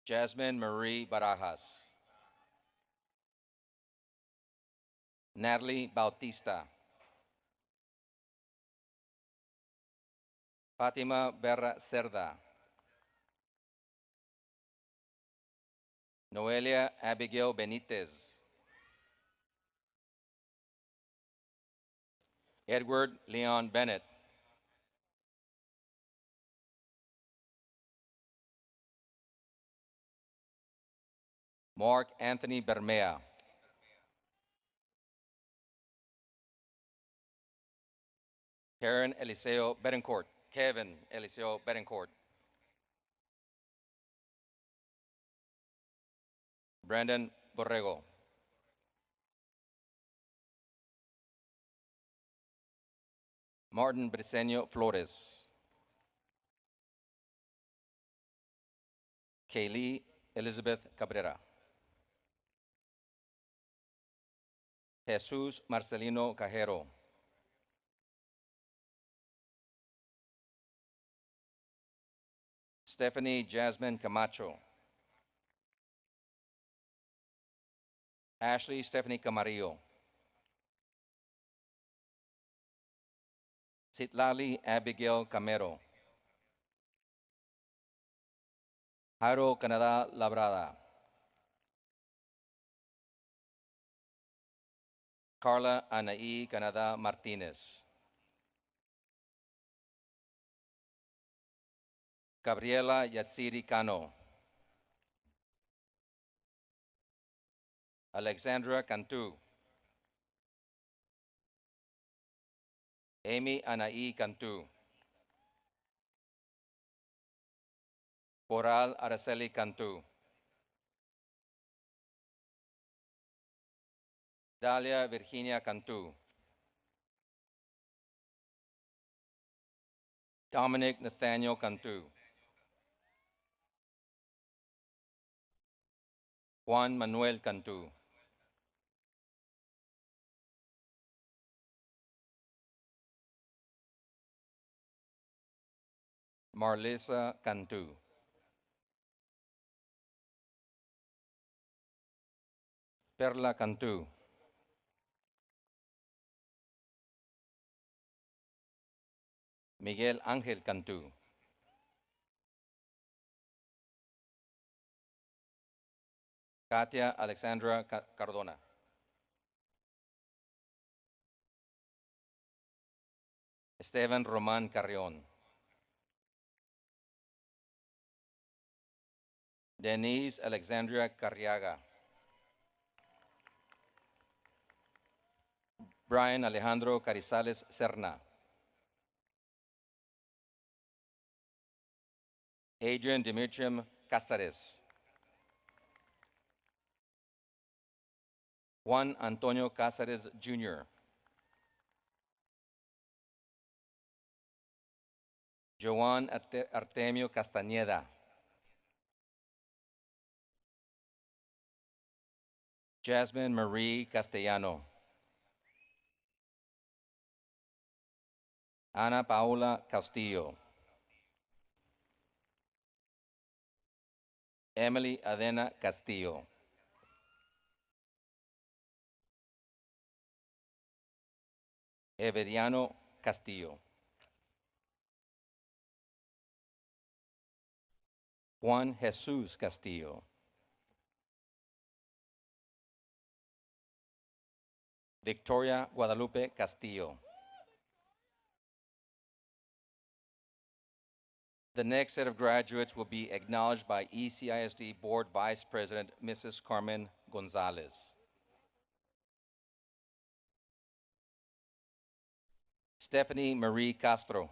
Jasmine Marie Barajas. Natalie Bautista. Fatima Berra Cerda. Noelia Abigail Benitez. Edward Leon Bennett. Mark Anthony Bermea. Kevin Eliseo Betancourt. Brandon Borrego. Martin Briceño Flores. Kaylee Elizabeth Cabrera. Jesus Marcelino Cajero. Stephanie Jasmine Camacho. Ashley Stephanie Camarillo. Citlali Abigail Camero. Jairo Canada Labrada. Carla Anaí Canada Martinez. Gabriela Yatsiri Cano. Alexandra Cantu. Amy Anaí Cantu. Coral Araceli Cantu. Dalia Virginia Cantu. Dominic Nathaniel Cantu. Juan Manuel Cantu. Marlisa Cantu. Perla Cantu. Miguel Ángel Cantu. Katia Alexandra Cardona. Esteban Román Carrión. Denise Alexandria Carriaga. Brian Alejandro Carizales Serna. Adrian Dimitrium Castares. Juan Antonio Cáceres Jr. Joan Artemio Castañeda. Jasmine Marie Castellano. Ana Paula Castillo. Emily Adena Castillo. Everiano Castillo. Juan Jesus Castillo. Victoria Guadalupe Castillo. The next set of graduates will be acknowledged by ECISD Board Vice President Mrs. Carmen Gonzalez. Stephanie Marie Castro.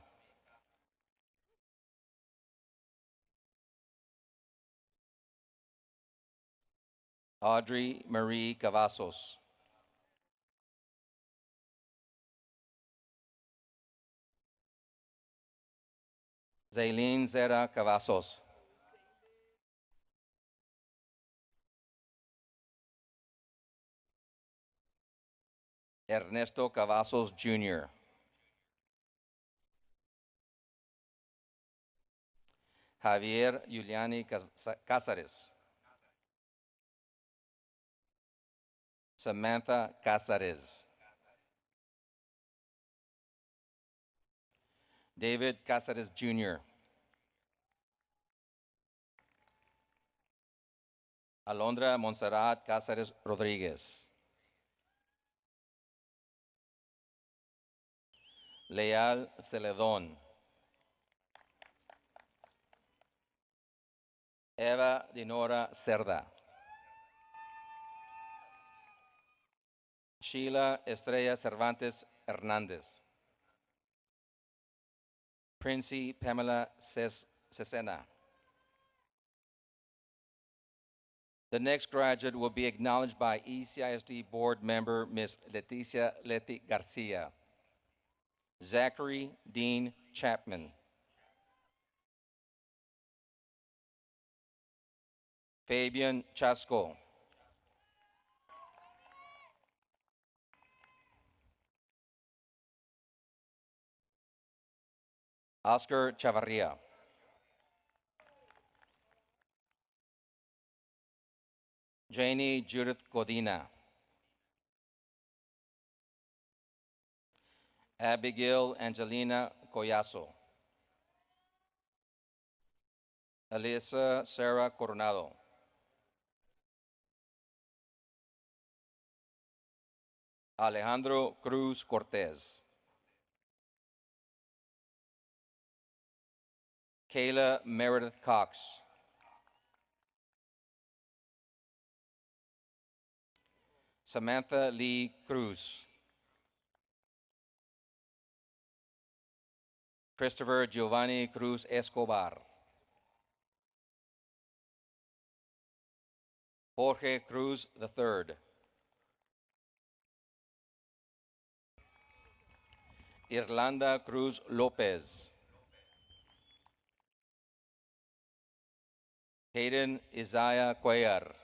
Audrey Marie Cavazos. Zaylene Zera Cavazos. Ernesto Cavazos Jr. Javier Giuliani Cázares. Samantha Cázares. David Cázares Jr. Alondra Montserrat Cázares Rodríguez. Leal Celedón. Eva Dinora Cerda. Sheila Estrella Cervantes Hernández. Princey Pamela Cesena. The next graduate will be acknowledged by ECISD board member Ms. Leticia Leti Garcia. Zachary Dean Chapman. Fabian Chasco. Oscar Chavarria. Janie Judith Godina. Abigail Angelina Collazo. Elisa Sarah Coronado. Alejandro Cruz Cortez. Kayla Meredith Cox. Samantha Lee Cruz. Christopher Giovanni Cruz Escobar. Jorge Cruz III. Irlanda Cruz Lopez. Hayden Isaiah Cuellar.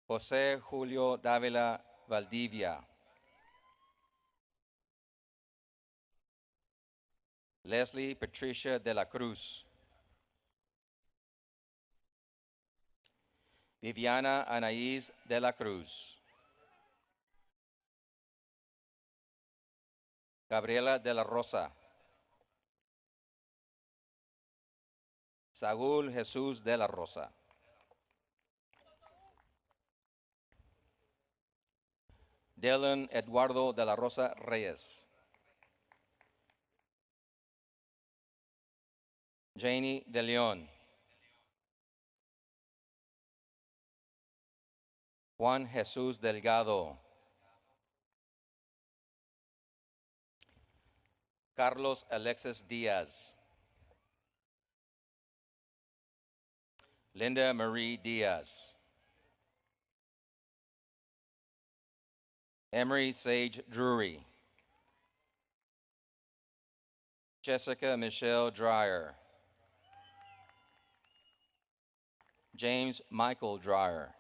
José Julio Dávila Valdivia. Leslie Patricia de la Cruz. Viviana Anaís de la Cruz. Gabriela de la Rosa. Saúl Jesús de la Rosa. Dylan Eduardo de la Rosa Reyes. Janie de León. Juan Jesús Delgado. Carlos Alexis Díaz. Linda Marie Diaz. Emery Sage Drury. Jessica Michelle Dreyer. James Michael Dreyer.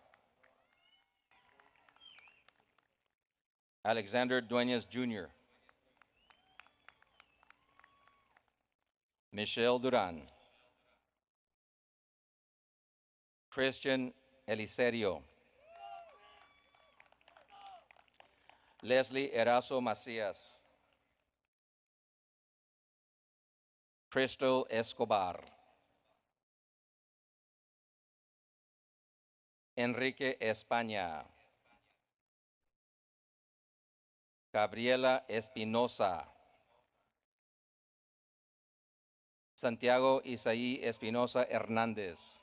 Alexander Dueñas Jr. Michelle Duran. Christian Eliserio. Leslie Erazo Macías. Crystal Escobar. Enrique España. Gabriela Espinosa. Santiago Isaí Espinosa Hernández.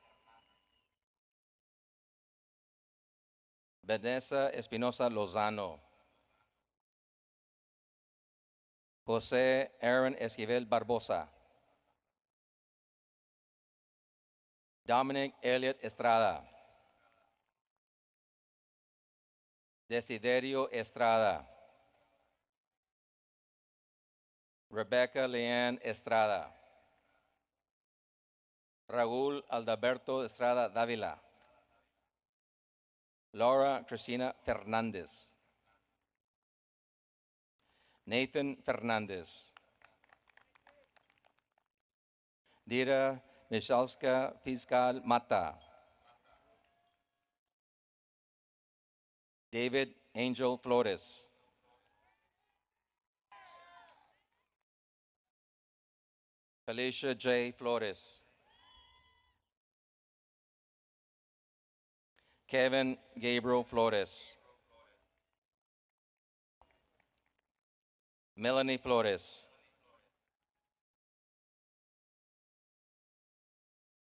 Vanessa Espinosa Lozano. José Aaron Esquivel Barbosa. Dominic Elliott Estrada. Desiderio Estrada. Rebecca Leanne Estrada. Raúl Aldaberto Estrada Dávila. Laura Cristina Fernández. Nathan Fernández. Dira Michalska Fiscal Mata. David Angel Flores. Felicia J. Flores. Kevin Gabriel Flores. Melanie Flores.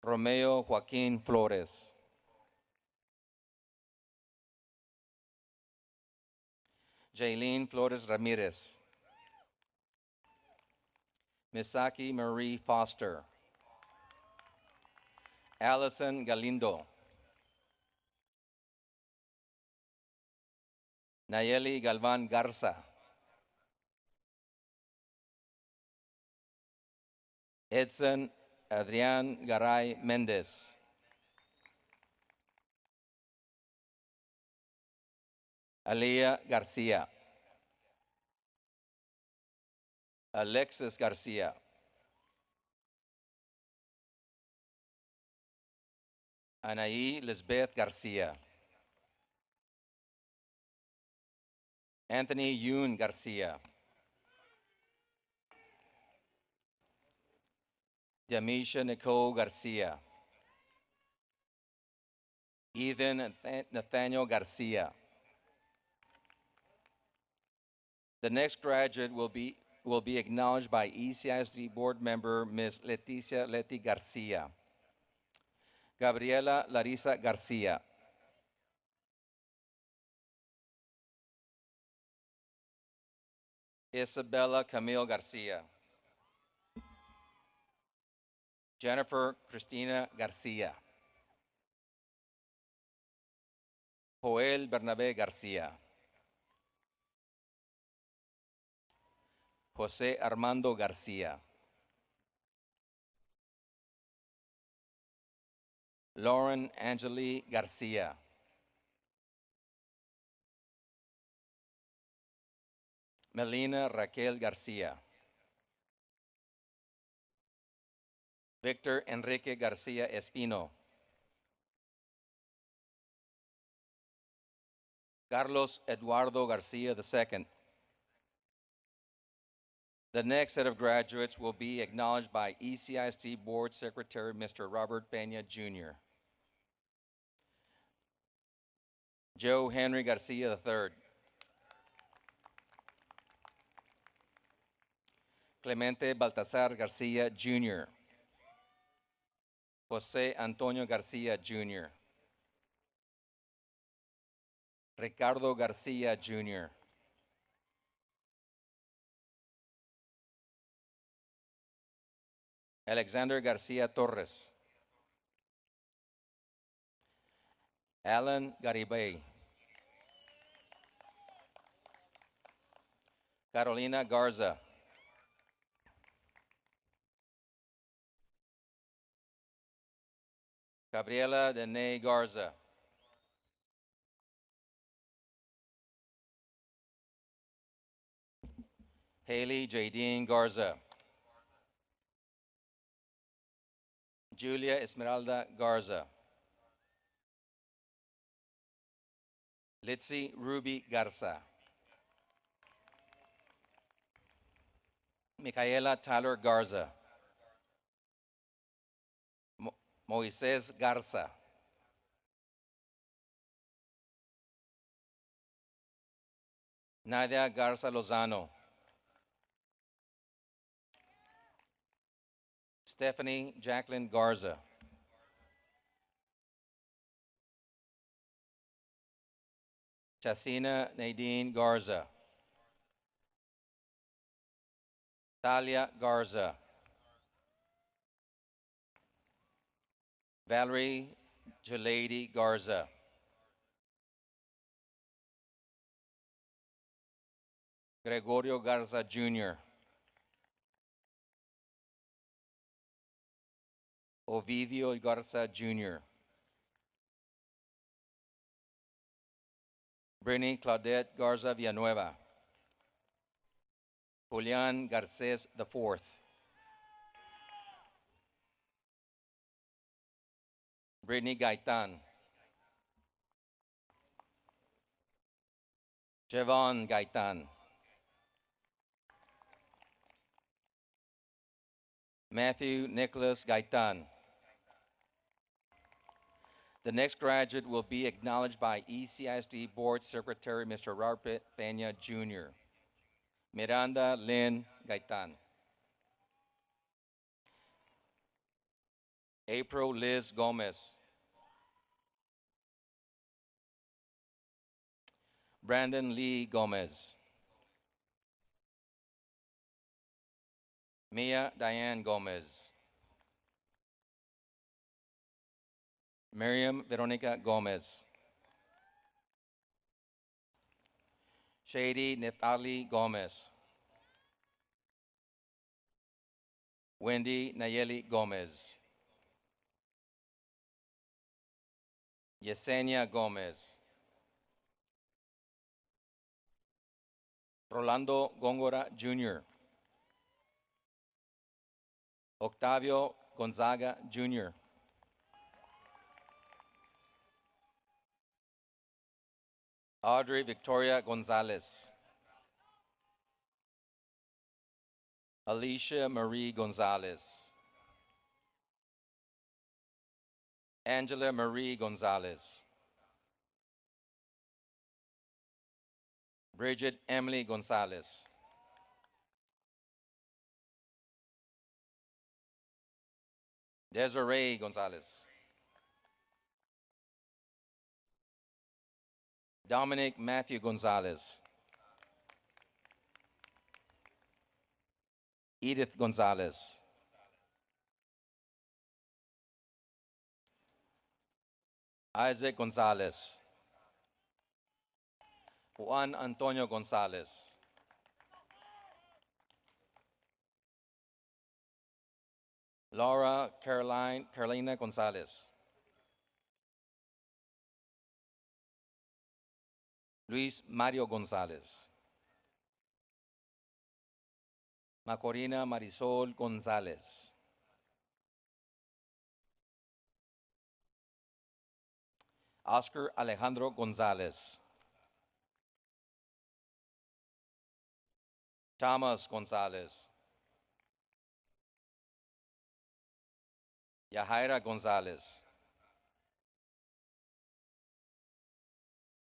Romeo Joaquin Flores. Jaylene Flores Ramirez. Misaki Marie Foster. Allison Galindo. Nayeli Galvan Garza. Edson Adrian Garay Mendez. Alea Garcia. Alexis Garcia. Anaí Lisbeth Garcia. Anthony Yoon Garcia. Damisha Nicole Garcia. Ethan Nathaniel Garcia. The next graduate will be acknowledged by ECISD board member Ms. Leticia Leti Garcia. Gabriela Larissa Garcia. Isabella Camille Garcia. Jennifer Cristina Garcia. Joel Bernabé Garcia. Jose Armando Garcia. Lauren Angeli Garcia. Melina Raquel Garcia. Victor Enrique Garcia Espino. Carlos Eduardo Garcia II. The next set of graduates will be acknowledged by ECISD Board Secretary Mr. Robert Peña Jr. Joe Henry Garcia III. Clemente Baltasar Garcia Jr. Jose Antonio Garcia Jr. Ricardo Garcia Jr. Alexander Garcia Torres. Alan Garibay. Carolina Garza. Gabriela Dene Garza. Haley Jadine Garza. Julia Esmeralda Garza. Litzy Ruby Garza. Micaela Tyler Garza. Moises Garza. Nadia Garza Lozano. Stephanie Jacqueline Garza. Chasina Nadine Garza. Talia Garza. Valerie Jalady Garza. Gregorio Garza Jr. Ovidio Garza Jr. Brittany Claudette Garza Villanueva. Julian Garces IV. Brittany Gaitan. Javon Gaitan. Matthew Nicholas Gaitan. The next graduate will be acknowledged by ECISD Board Secretary Mr. Robert Peña Jr. Miranda Lynn Gaitan. April Liz Gomez. Brandon Lee Gomez. Mia Diane Gomez. Miriam Veronica Gomez. Shady Neftali Gomez. Wendy Nayeli Gomez. Yesenia Gomez. Rolando Góngora Jr. Octavio Gonzaga Jr. Audrey Victoria Gonzalez. Alicia Marie Gonzalez. Angela Marie Gonzalez. Bridget Emily Gonzalez. Desiree Gonzalez. Dominic Matthew Gonzalez. Edith Gonzalez. Isaac Gonzalez. Juan Antonio Gonzalez. Laura Carolina Gonzalez. Luis Mario Gonzalez. Macorina Marisol Gonzalez. Oscar Alejandro Gonzalez. Thomas Gonzalez. Yahaira Gonzalez.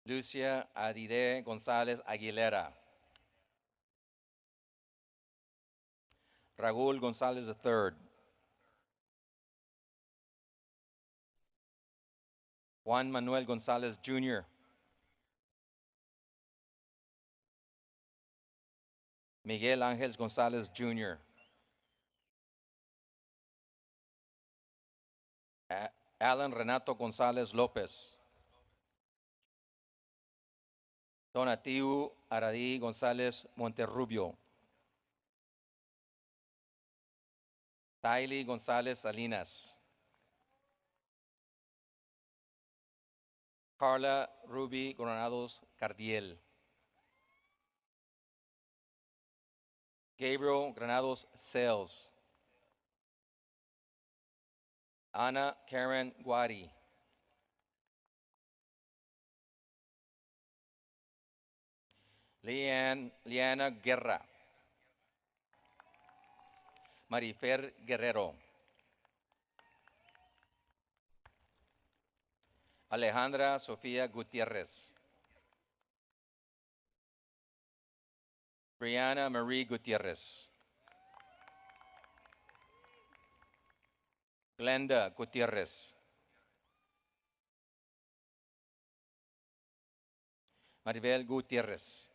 Lucia Aride Gonzalez Aguilera. Raúl Gonzalez III. Juan Manuel Gonzalez Jr. Miguel Ángel Gonzalez Jr. Alan Renato Gonzalez López. Donatiu Aradí González Monterrubio. Tylee González Salinas. Carla Ruby Granados Cardiel. Gabriel Granados Sales. Ana Karen Guari. Liana Guerra. Marifer Guerrero. Alejandra Sofía Gutiérrez. Brianna Marie Gutierrez. Glenda Gutierrez. Maribel Gutierrez.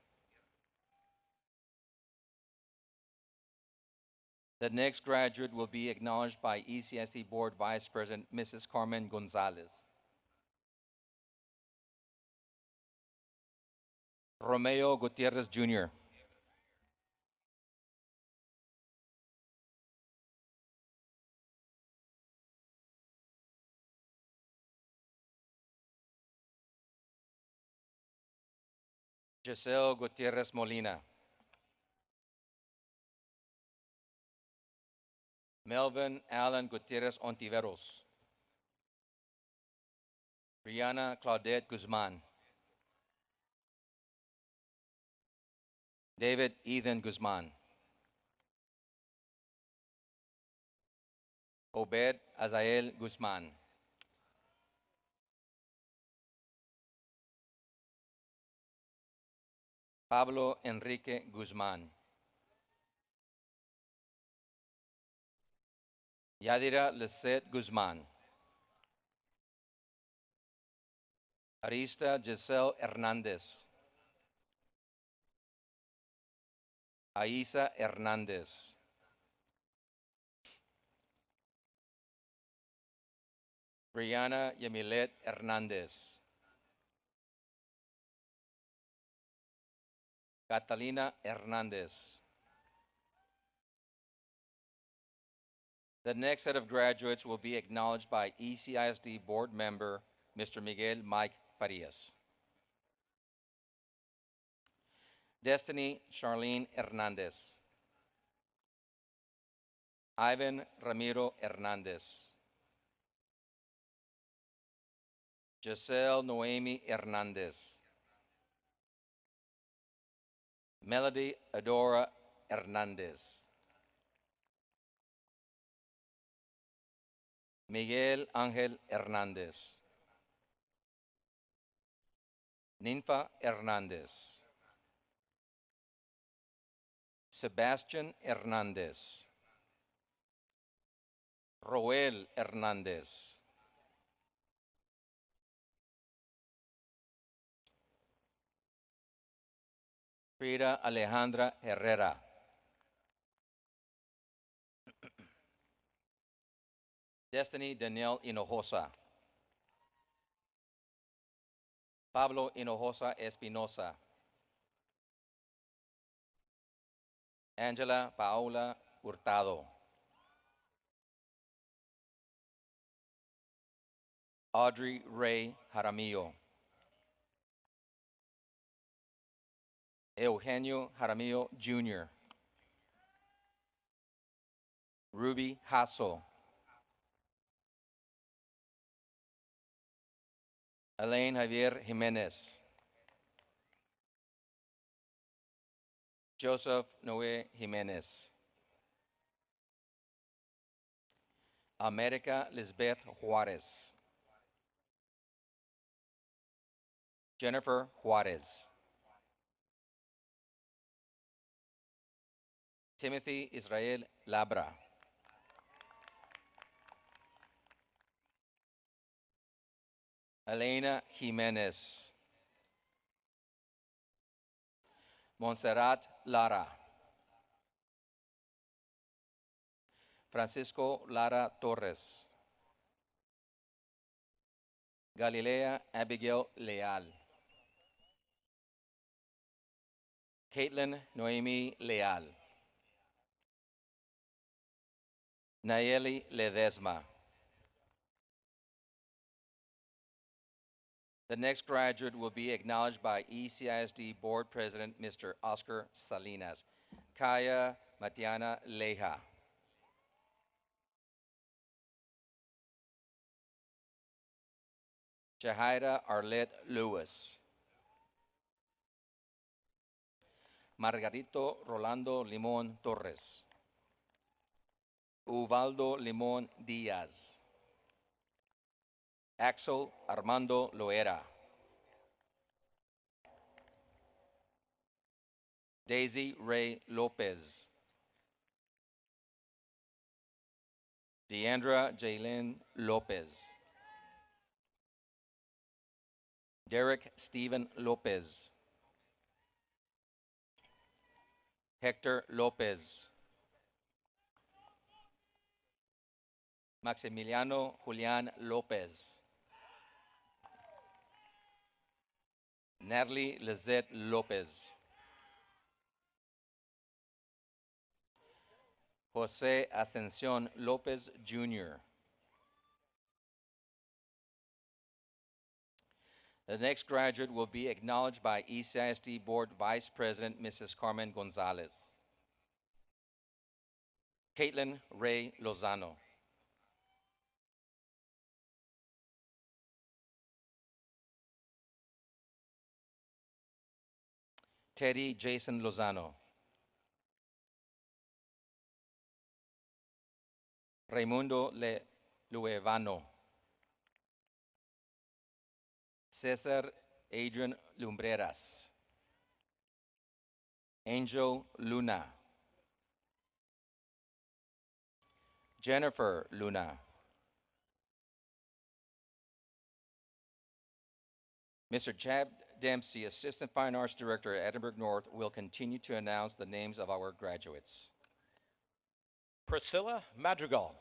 The next graduate will be acknowledged by ECSE Board Vice President Mrs. Carmen Gonzalez. Romeo Gutierrez Jr. Giselle Gutierrez Molina. Melvin Allen Gutierrez Ontiveros. Brianna Claudette Guzman. David Ethan Guzman. Obed Azael Guzman. Pablo Enrique Guzman. Yadira Lisette Guzman. Arista Giselle Hernandez. Aisa Hernandez. Brianna Yamilet Hernandez. Catalina Hernandez. The next set of graduates will be acknowledged by ECISD board member, Mr. Miguel Mike Farias. Destiny Charlene Hernandez. Ivan Ramiro Hernandez. Giselle Noemi Hernandez. Melody Adora Hernandez. Miguel Ángel Hernandez. Ninfa Hernandez. Sebastian Hernandez. Roel Hernandez. Frida Alejandra Herrera. Destiny Danielle Hinojosa. Pablo Hinojosa Espinosa. Angela Paola Hurtado. Audrey Ray Jaramillo. Eugenio Jaramillo Jr. Ruby Hasso. Elaine Javier Jimenez. Joseph Noé Jimenez. America Lisbeth Juarez. Jennifer Juarez. Timothy Israel Labra. Elena Jimenez. Montserrat Lara. Francisco Lara Torres. Galilea Abigail Leal. Caitlin Noemi Leal. Nayeli Ledesma. The next graduate will be acknowledged by ECISD Board President, Mr. Oscar Salinas. Kaya Matiana Leja. Jahaira Arlette Lewis. Margarito Rolando Limón Torres. Ubaldo Limón Díaz. Axel Armando Loera. Daisy Ray Lopez. Deandra Jaylin Lopez. Derek Stephen Lopez. Hector Lopez. Maximiliano Julian Lopez. Natalie Lizette Lopez. Jose Ascension Lopez Jr. The next graduate will be acknowledged by ECISD Board Vice President, Mrs. Carmen Gonzalez. Caitlin Ray Lozano. Teddy Jason Lozano. Raimundo Luevano. Cesar Adrian Lumbreras. Angel Luna. Jennifer Luna. Mr. Chad Dempsey, Assistant Fine Arts Director at Edinburg North, will continue to announce the names of our graduates. Priscilla Madrigal.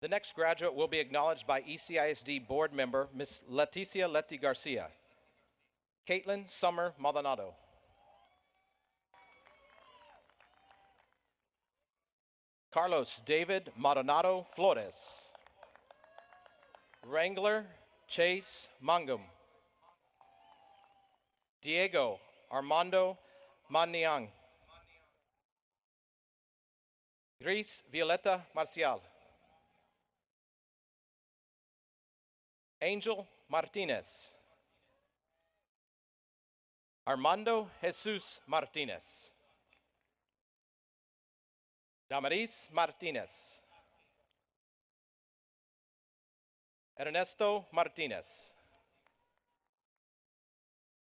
The next graduate will be acknowledged by ECISD board member, Ms. Leticia Leti Garcia. Caitlin Summer Maldonado. Carlos David Maldonado Flores. Wrangler Chase Mangum. Diego Armando Maniang. Gris Violeta Marcial. Angel Martinez. Armando Jesus Martinez. Damaris Martinez. Ernesto Martinez.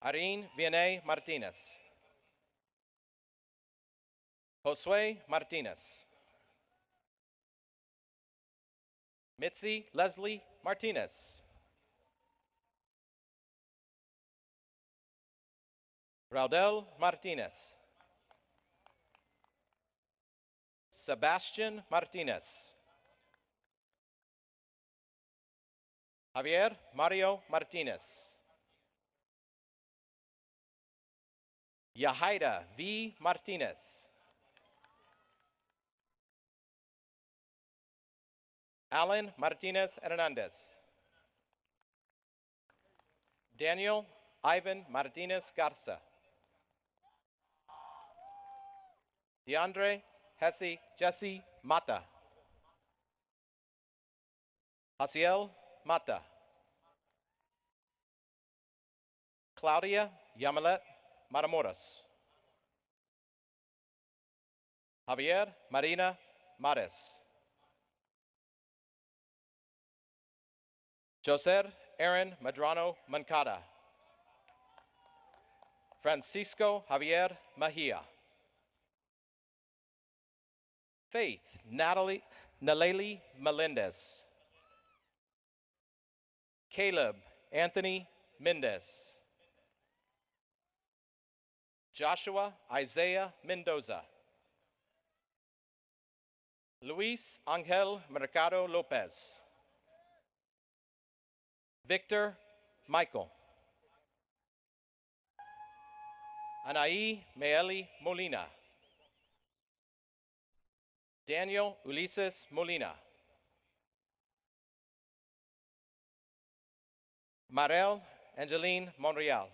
Irene Vianney Martinez. Josue Martinez. Mitzi Leslie Martinez. Raudel Martinez. Sebastian Martinez. Javier Mario Martinez. Yahaira V. Martinez. Alan Martinez Hernandez. Daniel Ivan Martinez Garza. DeAndre Jesse Mata. Haciel Mata. Claudia Yamalet Matamoros. Javier Marina Mares. Joser Aaron Madrano Mancada. Francisco Javier Mejia. Faith Naleli Melendez. Caleb Anthony Mendez. Joshua Isaiah Mendoza. Luis Angel Mercado Lopez. Victor Michael. Anaí Meeli Molina. Daniel Ulises Molina. Marel Angeline Monreal.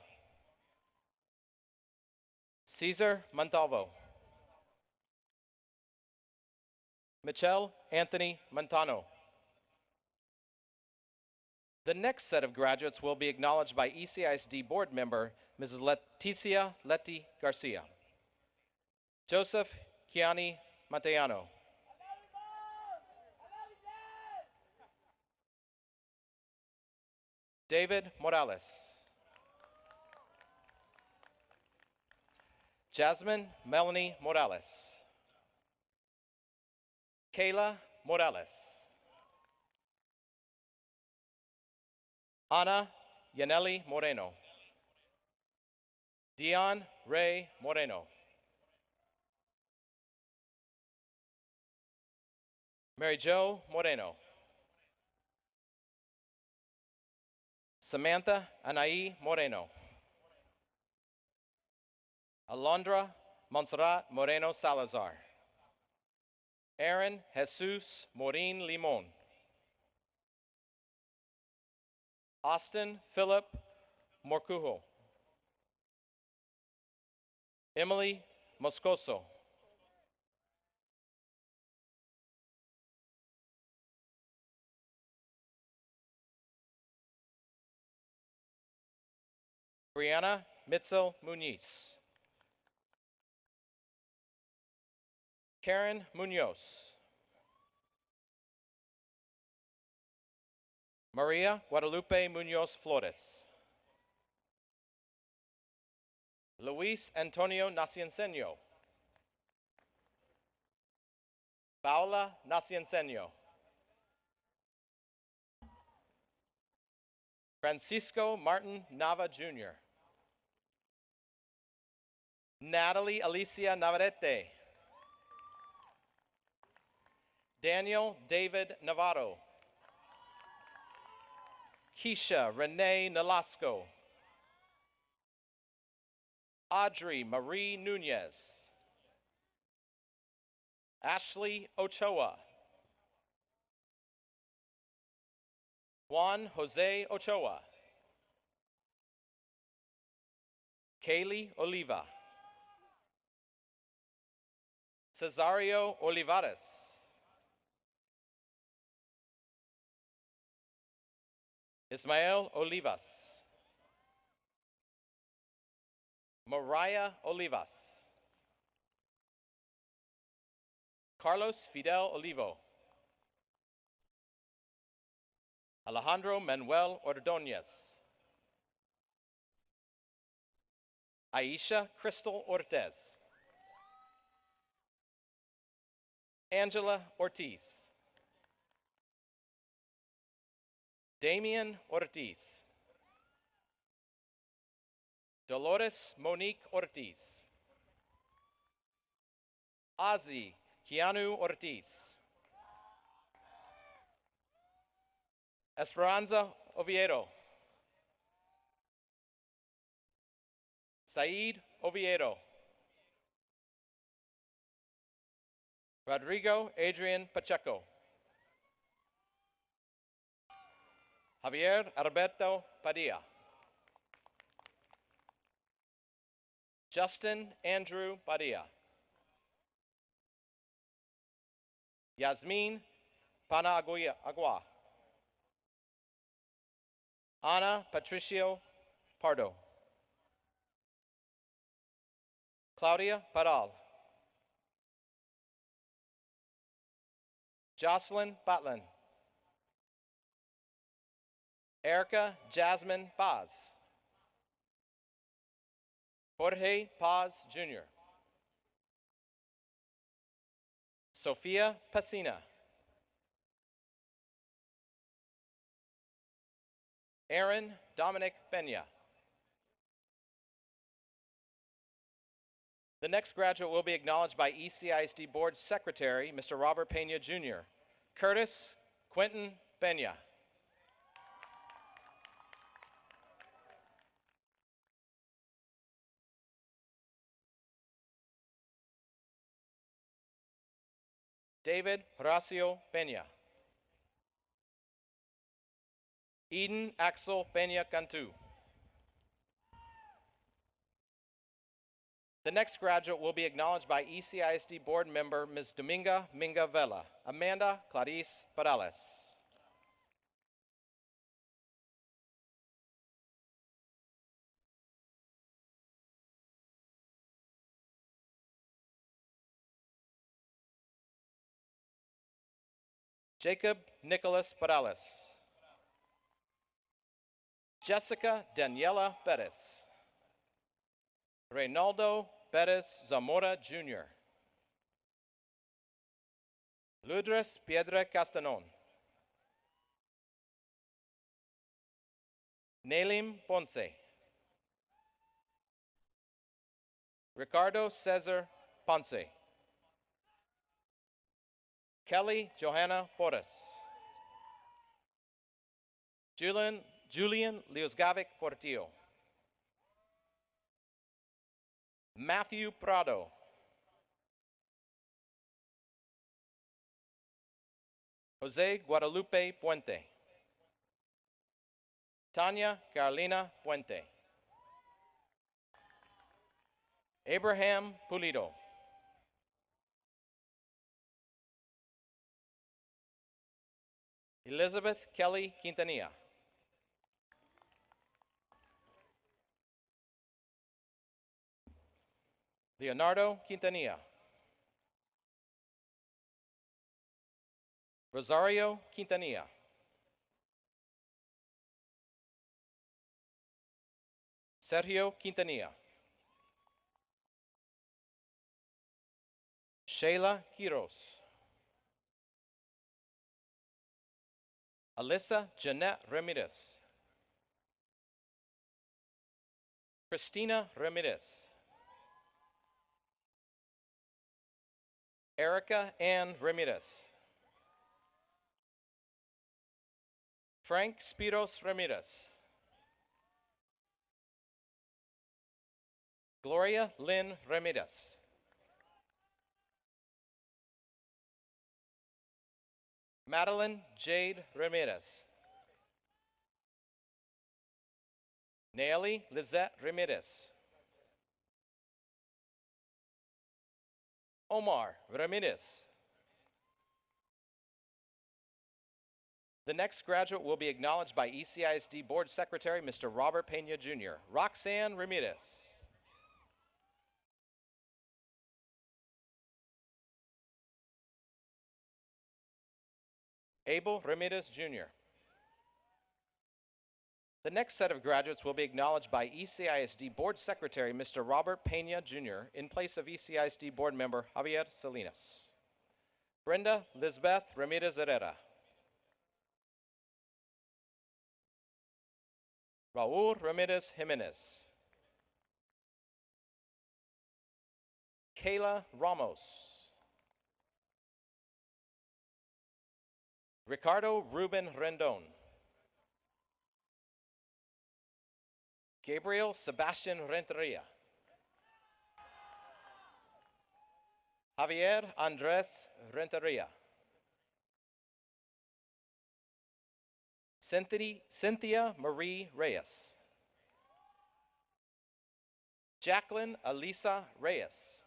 Cesar Montalvo. Michelle Anthony Montano. The next set of graduates will be acknowledged by ECISD board member, Mrs. Leticia Leti Garcia. Joseph Kiani Mateano. David Morales. Jasmine Melanie Morales. Kayla Morales. Ana Yaneli Moreno. Dion Ray Moreno. Mary Jo Moreno. Samantha Anaí Moreno. Alondra Montserrat Moreno Salazar. Aaron Jesus Morin Limon. Austin Philip Morcujo. Emily Moscoso. Brianna Mitzel Muniz. Karen Munoz. Maria Guadalupe Munoz Flores. Luis Antonio Nacienseño. Paula Nacienseño. Francisco Martin Nava Jr. Natalie Alicia Navarrete. Daniel David Navarro. Keisha Renee Nolasco. Audrey Marie Nunez. Ashley Ochoa. Juan Jose Ochoa. Kaylee Oliva. Cesario Olivares. Ismael Olivas. Mariah Olivas. Carlos Fidel Olivo. Alejandro Manuel Ordóñez. Aisha Crystal Ortez. Angela Ortiz. Damian Ortiz. Dolores Monique Ortiz. Ozzy Keanu Ortiz. Esperanza Oviedo. Said Oviedo. Rodrigo Adrian Pacheco. Javier Alberto Padilla. Justin Andrew Padilla. Yasmin Agua. Ana Patricio Pardo. Claudia Paral. Jocelyn Batlin. Erica Jasmine Paz. Jorge Paz Jr. Sofia Pacina. Aaron Dominic Pena. The next graduate will be acknowledged by ECISD Board Secretary, Mr. Robert Pena Jr. Curtis Quentin Pena. David Horacio Pena. Eden Axel Pena Cantu. The next graduate will be acknowledged by ECISD Board Member Ms. Dominga Minga Vela. Amanda Clarice Perales. Jacob Nicholas Perales. Jessica Daniela Perez. Reynaldo Perez Zamora Jr. Ludres Piedra Castanon. Nelim Ponce. Ricardo Cesar Ponce. Kelly Johanna Porras. Julian Liosgavic Portillo. Matthew Prado. Jose Guadalupe Puente. Tanya Carolina Puente. Abraham Pulido. Elizabeth Kelly Quintanilla. Leonardo Quintanilla. Rosario Quintanilla. Sergio Quintanilla. Sheila Quiros. Alyssa Jeanette Ramirez. Christina Ramirez. Erica Ann Ramirez. Frank Spiros Ramirez. Gloria Lynn Ramirez. Madeline Jade Ramirez. Naomi Lizette Ramirez. Omar Ramirez. The next graduate will be acknowledged by ECISD Board Secretary, Mr. Robert Pena Jr. Roxanne Ramirez. Abel Ramirez Jr. The next set of graduates will be acknowledged by ECISD Board Secretary, Mr. Robert Pena Jr., in place of ECISD Board Member Javier Salinas. Brenda Lisbeth Ramirez Herrera. Raul Ramirez Jimenez. Kayla Ramos. Ricardo Ruben Rendon. Gabriel Sebastian Renteria. Javier Andres Renteria. Cynthia Marie Reyes. Jacqueline Alisa Reyes.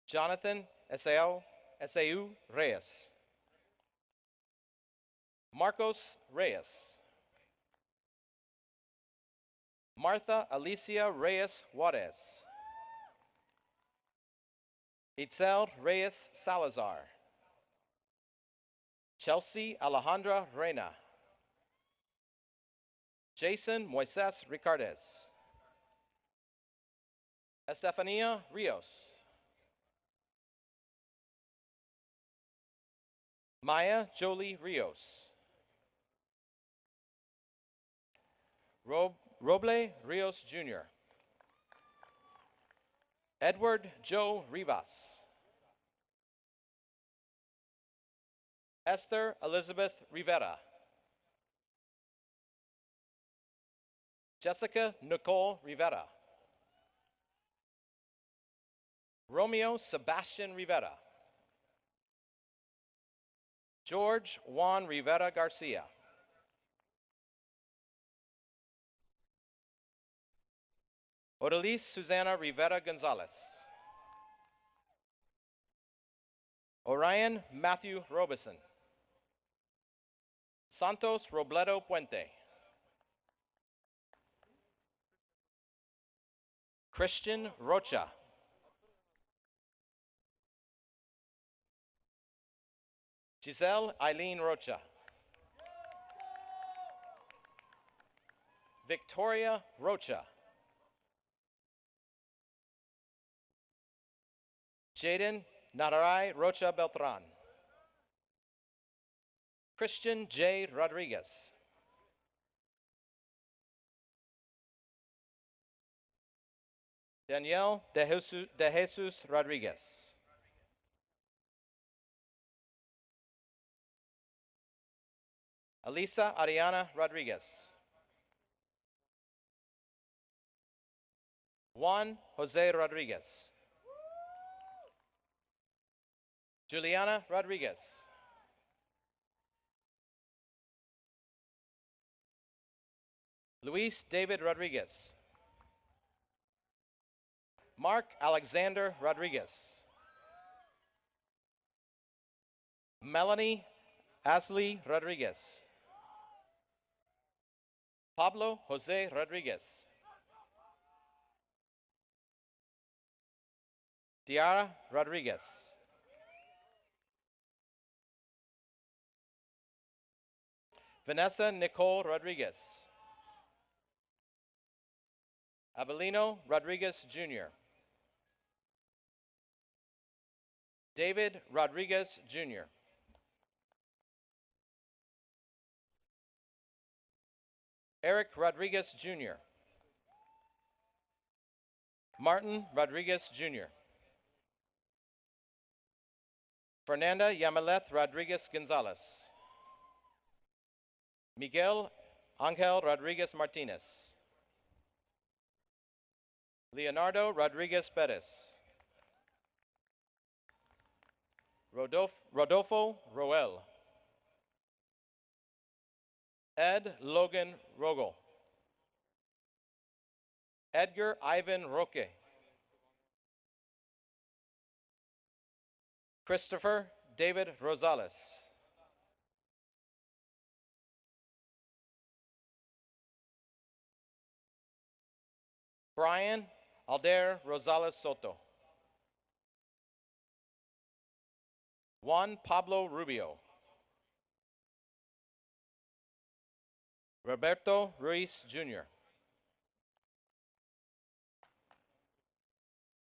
Jonathan Esau Reyes. Marcos Reyes. Martha Alicia Reyes Juarez. Itzel Reyes Salazar. Chelsea Alejandra Reina. Jason Moises Ricardez. Estefania Rios. Maya Jolie Rios. Roble Rios Jr. Edward Joe Rivas. Esther Elizabeth Rivera. Jessica Nicole Rivera. Romeo Sebastian Rivera. George Juan Rivera Garcia. Odalise Susana Rivera Gonzalez. Orion Matthew Robeson. Santos Robledo Puente. Christian Rocha. Giselle Eileen Rocha. Victoria Rocha. Jaden Nadarai Rocha Beltran. Christian J. Rodriguez. Danielle De Jesus Rodriguez. Elisa Ariana Rodriguez. Juan Jose Rodriguez. Juliana Rodriguez. Luis David Rodriguez. Mark Alexander Rodriguez. Melanie Asley Rodriguez. Pablo Jose Rodriguez. Diara Rodriguez. Vanessa Nicole Rodriguez. Abelino Rodriguez Jr. David Rodriguez Jr. Eric Rodriguez Jr. Martin Rodriguez Jr. Fernanda Yamaleth Rodriguez Gonzalez. Miguel Angel Rodriguez Martinez. Leonardo Rodriguez Perez. Rodolfo Roel. Ed Logan Rogel. Edgar Ivan Roque. Christopher David Rosales. Brian Alder Rosales Soto. Juan Pablo Rubio. Roberto Ruiz Jr.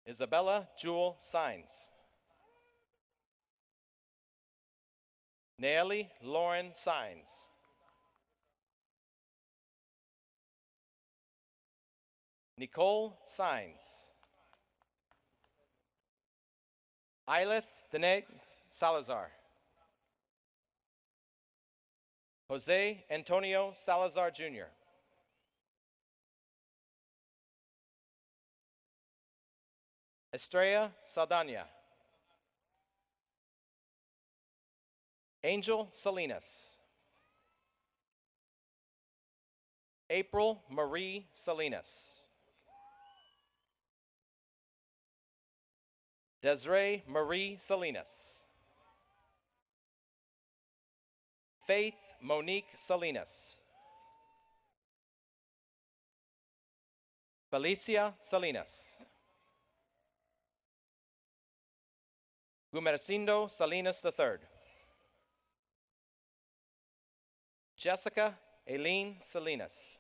Isabella Jewel Sines. Naeli Lauren Sines. Nicole Sines. Eilith Danae Salazar. Jose Antonio Salazar Jr. Estrella Saldana. Angel Salinas. April Marie Salinas. Desiree Marie Salinas. Faith Monique Salinas. Felicia Salinas. Gumercindo Salinas III. Jessica Aileen Salinas.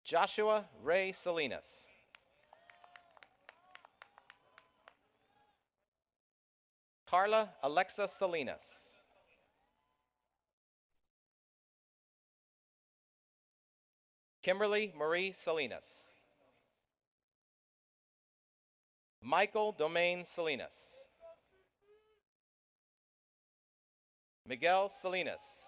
Joshua Ray Salinas. Carla Alexa Salinas. Kimberly Marie Salinas. Michael Domain Salinas. Miguel Salinas.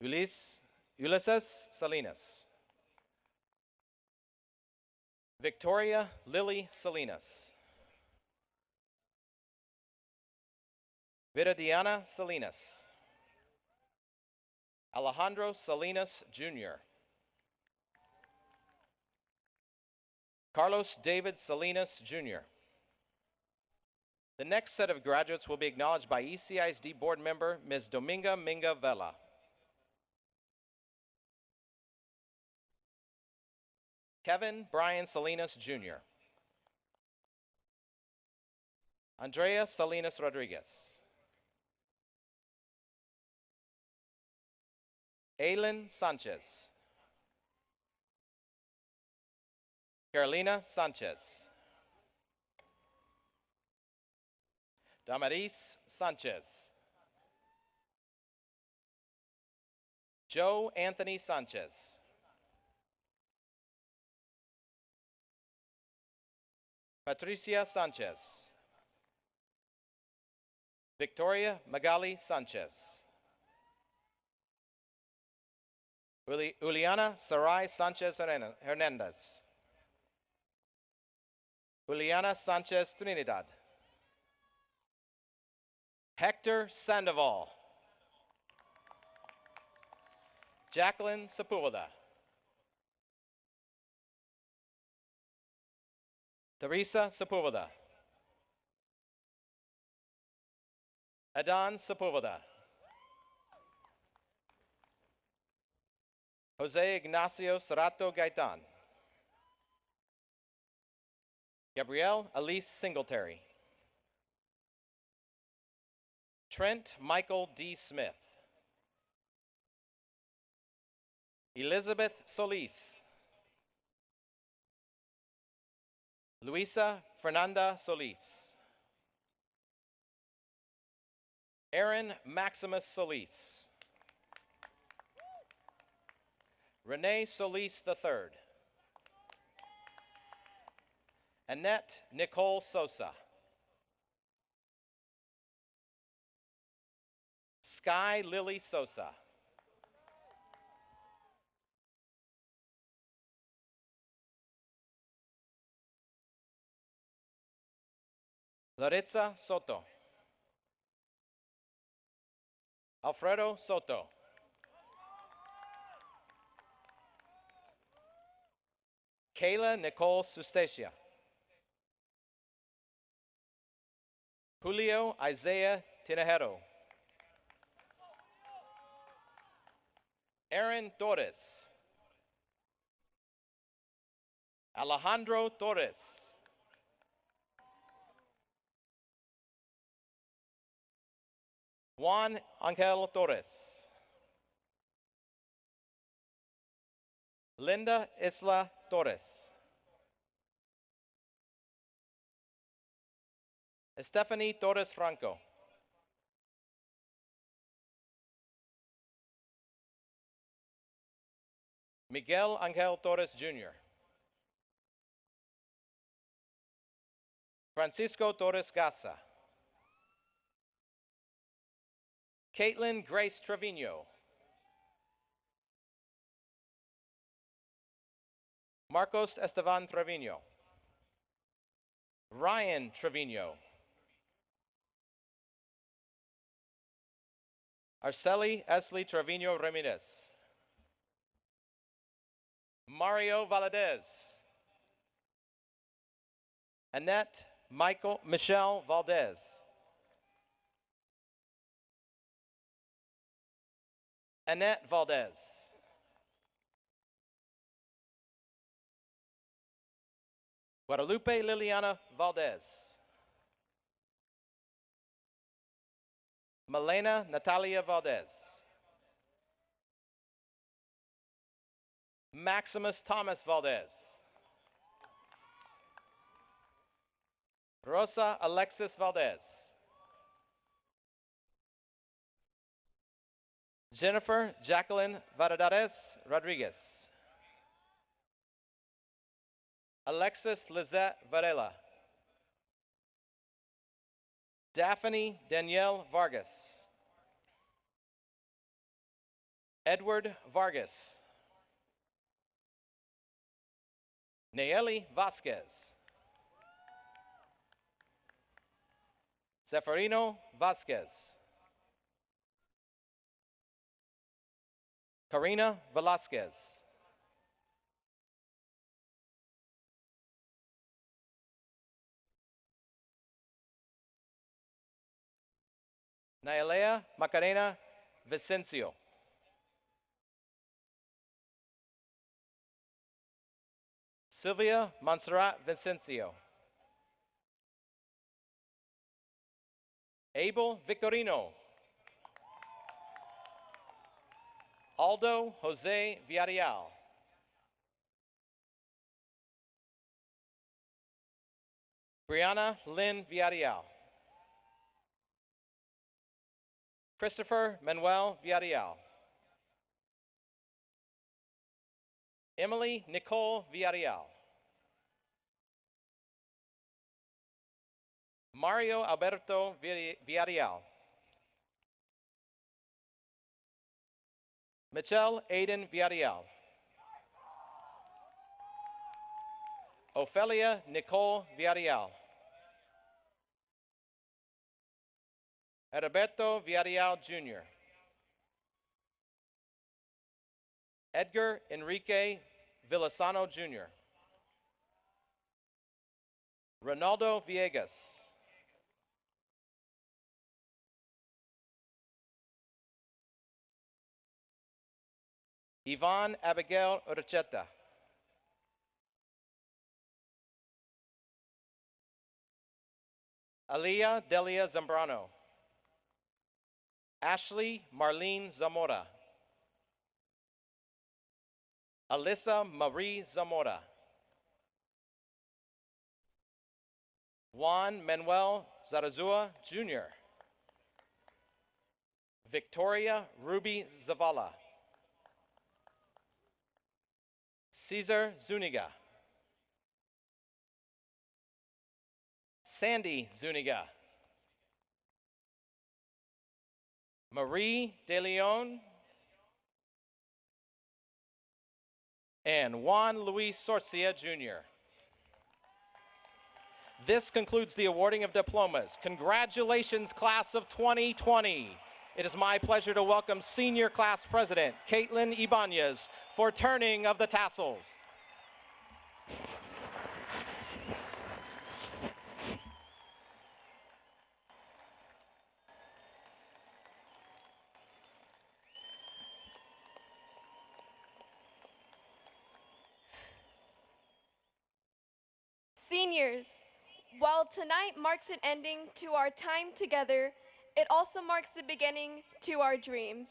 Ulysses Salinas. Victoria Lily Salinas. Viridiana Salinas. Alejandro Salinas Jr. Carlos David Salinas Jr. The next set of graduates will be acknowledged by ECISD board member Ms. Dominga Minga Vela. Kevin Brian Salinas Jr. Andrea Salinas Rodriguez. Aylin Sanchez. Carolina Sanchez. Damaris Sanchez. Joe Anthony Sanchez. Patricia Sanchez. Victoria Magali Sanchez. Juliana Sarai Sanchez Hernandez. Juliana Sanchez Trinidad. Hector Sandoval. Jacqueline Sepulveda. Teresa Sepulveda. Adan Sepulveda. Jose Ignacio Serrato Gaitan. Gabrielle Elise Singletary. Trent Michael D. Smith. Elizabeth Solis. Luisa Fernanda Solis. Aaron Maximus Solis. Renee Solis III. Annette Nicole Sosa. Sky Lily Sosa. Laritza Soto. Alfredo Soto. Kayla Nicole Sustacia. Julio Isaiah Tinajero. Aaron Torres. Alejandro Torres. Juan Angel Torres. Linda Isla Torres. Stephanie Torres Franco. Miguel Angel Torres Jr. Francisco Torres Gasa. Caitlin Grace Trevino. Marcos Esteban Trevino. Ryan Trevino. Arceli Esley Trevino Ramirez. Mario Valadez. Annette Michelle Valdez. Annette Valdez. Guadalupe Liliana Valdez. Malena Natalia Valdez. Maximus Thomas Valdez. Rosa Alexis Valdez. Jennifer Jacqueline Valladares Rodriguez. Alexis Lizette Varela. Daphne Danielle Vargas. Edward Vargas. Nayeli Vasquez. Zeferino Vasquez. Karina Velasquez. Nailea Macarena Vicencio. Sylvia Montserrat Vicencio. Abel Victorino. Aldo Jose Villarreal. Brianna Lynn Villarreal. Christopher Manuel Villarreal. Emily Nicole Villarreal. Mario Alberto Villarreal. Michelle Aiden Villarreal. Ophelia Nicole Villarreal. Heriberto Villarreal Jr. Edgar Enrique Villasano Jr. Ronaldo Villegas. Yvonne Abigail Urcheta. Aliyah Delia Zambrano. Ashley Marlene Zamora. Alyssa Marie Zamora. Juan Manuel Zarazua Jr. Victoria Ruby Zavala. Cesar Zuniga. Sandy Zuniga. Marie De Leon. And Juan Luis Sorcia Jr. This concludes the awarding of diplomas. Congratulations, class of 2020. It is my pleasure to welcome Senior Class President Caitlin Ibanez for turning of the tassels. Seniors, while tonight marks an ending to our time together, it also marks the beginning to our dreams.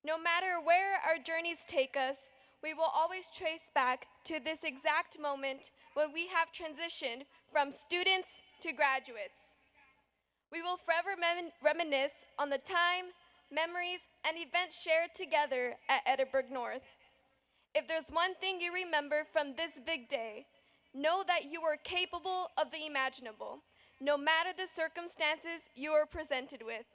No matter where our journeys take us, we will always trace back to this exact moment when we have transitioned from students to graduates. We will forever reminisce on the time, memories, and events shared together at Edinburg North. If there's one thing you remember from this big day, know that you are capable of the imaginable, no matter the circumstances you are presented with.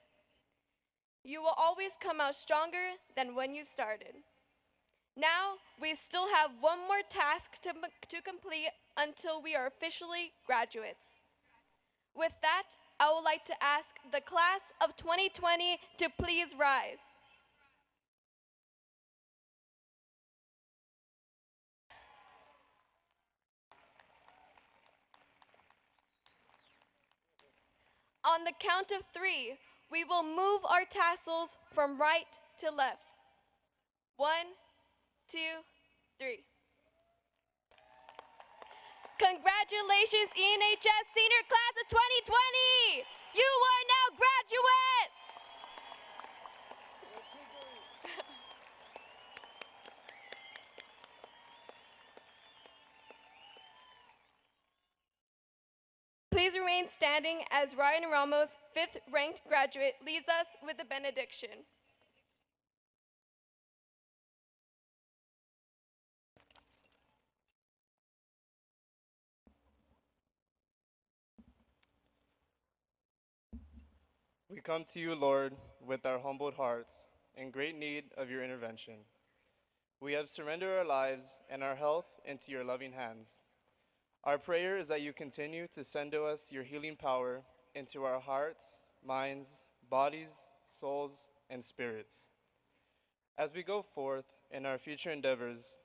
You will always come out stronger than when you started. Now, we still have one more task to complete until we are officially graduates. With that, I would like to ask the class of 2020 to please rise. On the count of 3, we will move our tassels from right to left. 1, 2, 3. Congratulations, ENHS Senior Class of 2020! You are now graduates! Please remain standing as Ryan Ramos, 5th ranked graduate, leads us with the benediction. We come to you, Lord, with our humbled hearts, in great need of your intervention. We have surrendered our lives and our health into your loving hands. Our prayer is that you continue to send to us your healing power into our hearts, minds, bodies, souls, and spirits. As we go forth in our future endeavors,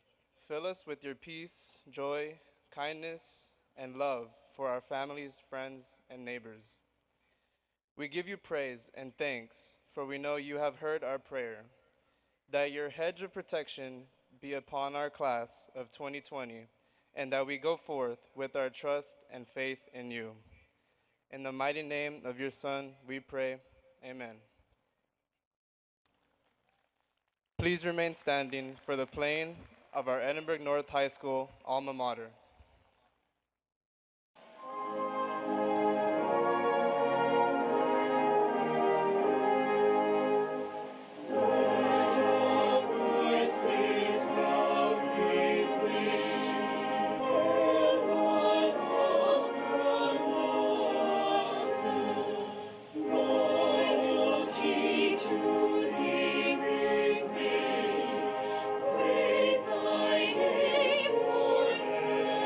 fill us with your peace, joy, kindness, and love for our families, friends, and neighbors. We give you praise and thanks, for we know you have heard our prayer, that your hedge of protection be upon our class of 2020, and that we go forth with our trust and faith in you. In the mighty name of your Son, we pray, amen. Please remain standing for the playing of our Edinburg North High School Alma Mater. Praise thy name forever.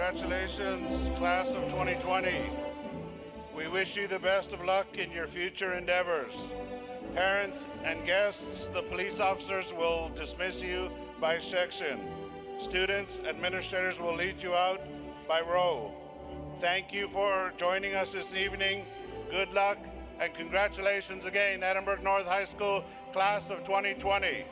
Congratulations, class of 2020. We wish you the best of luck in your future endeavors. Parents and guests, the police officers will dismiss you by section. Students, administrators will lead you out by row. Thank you for joining us this evening. Good luck and congratulations again, Edinburg North High School, class of 2020.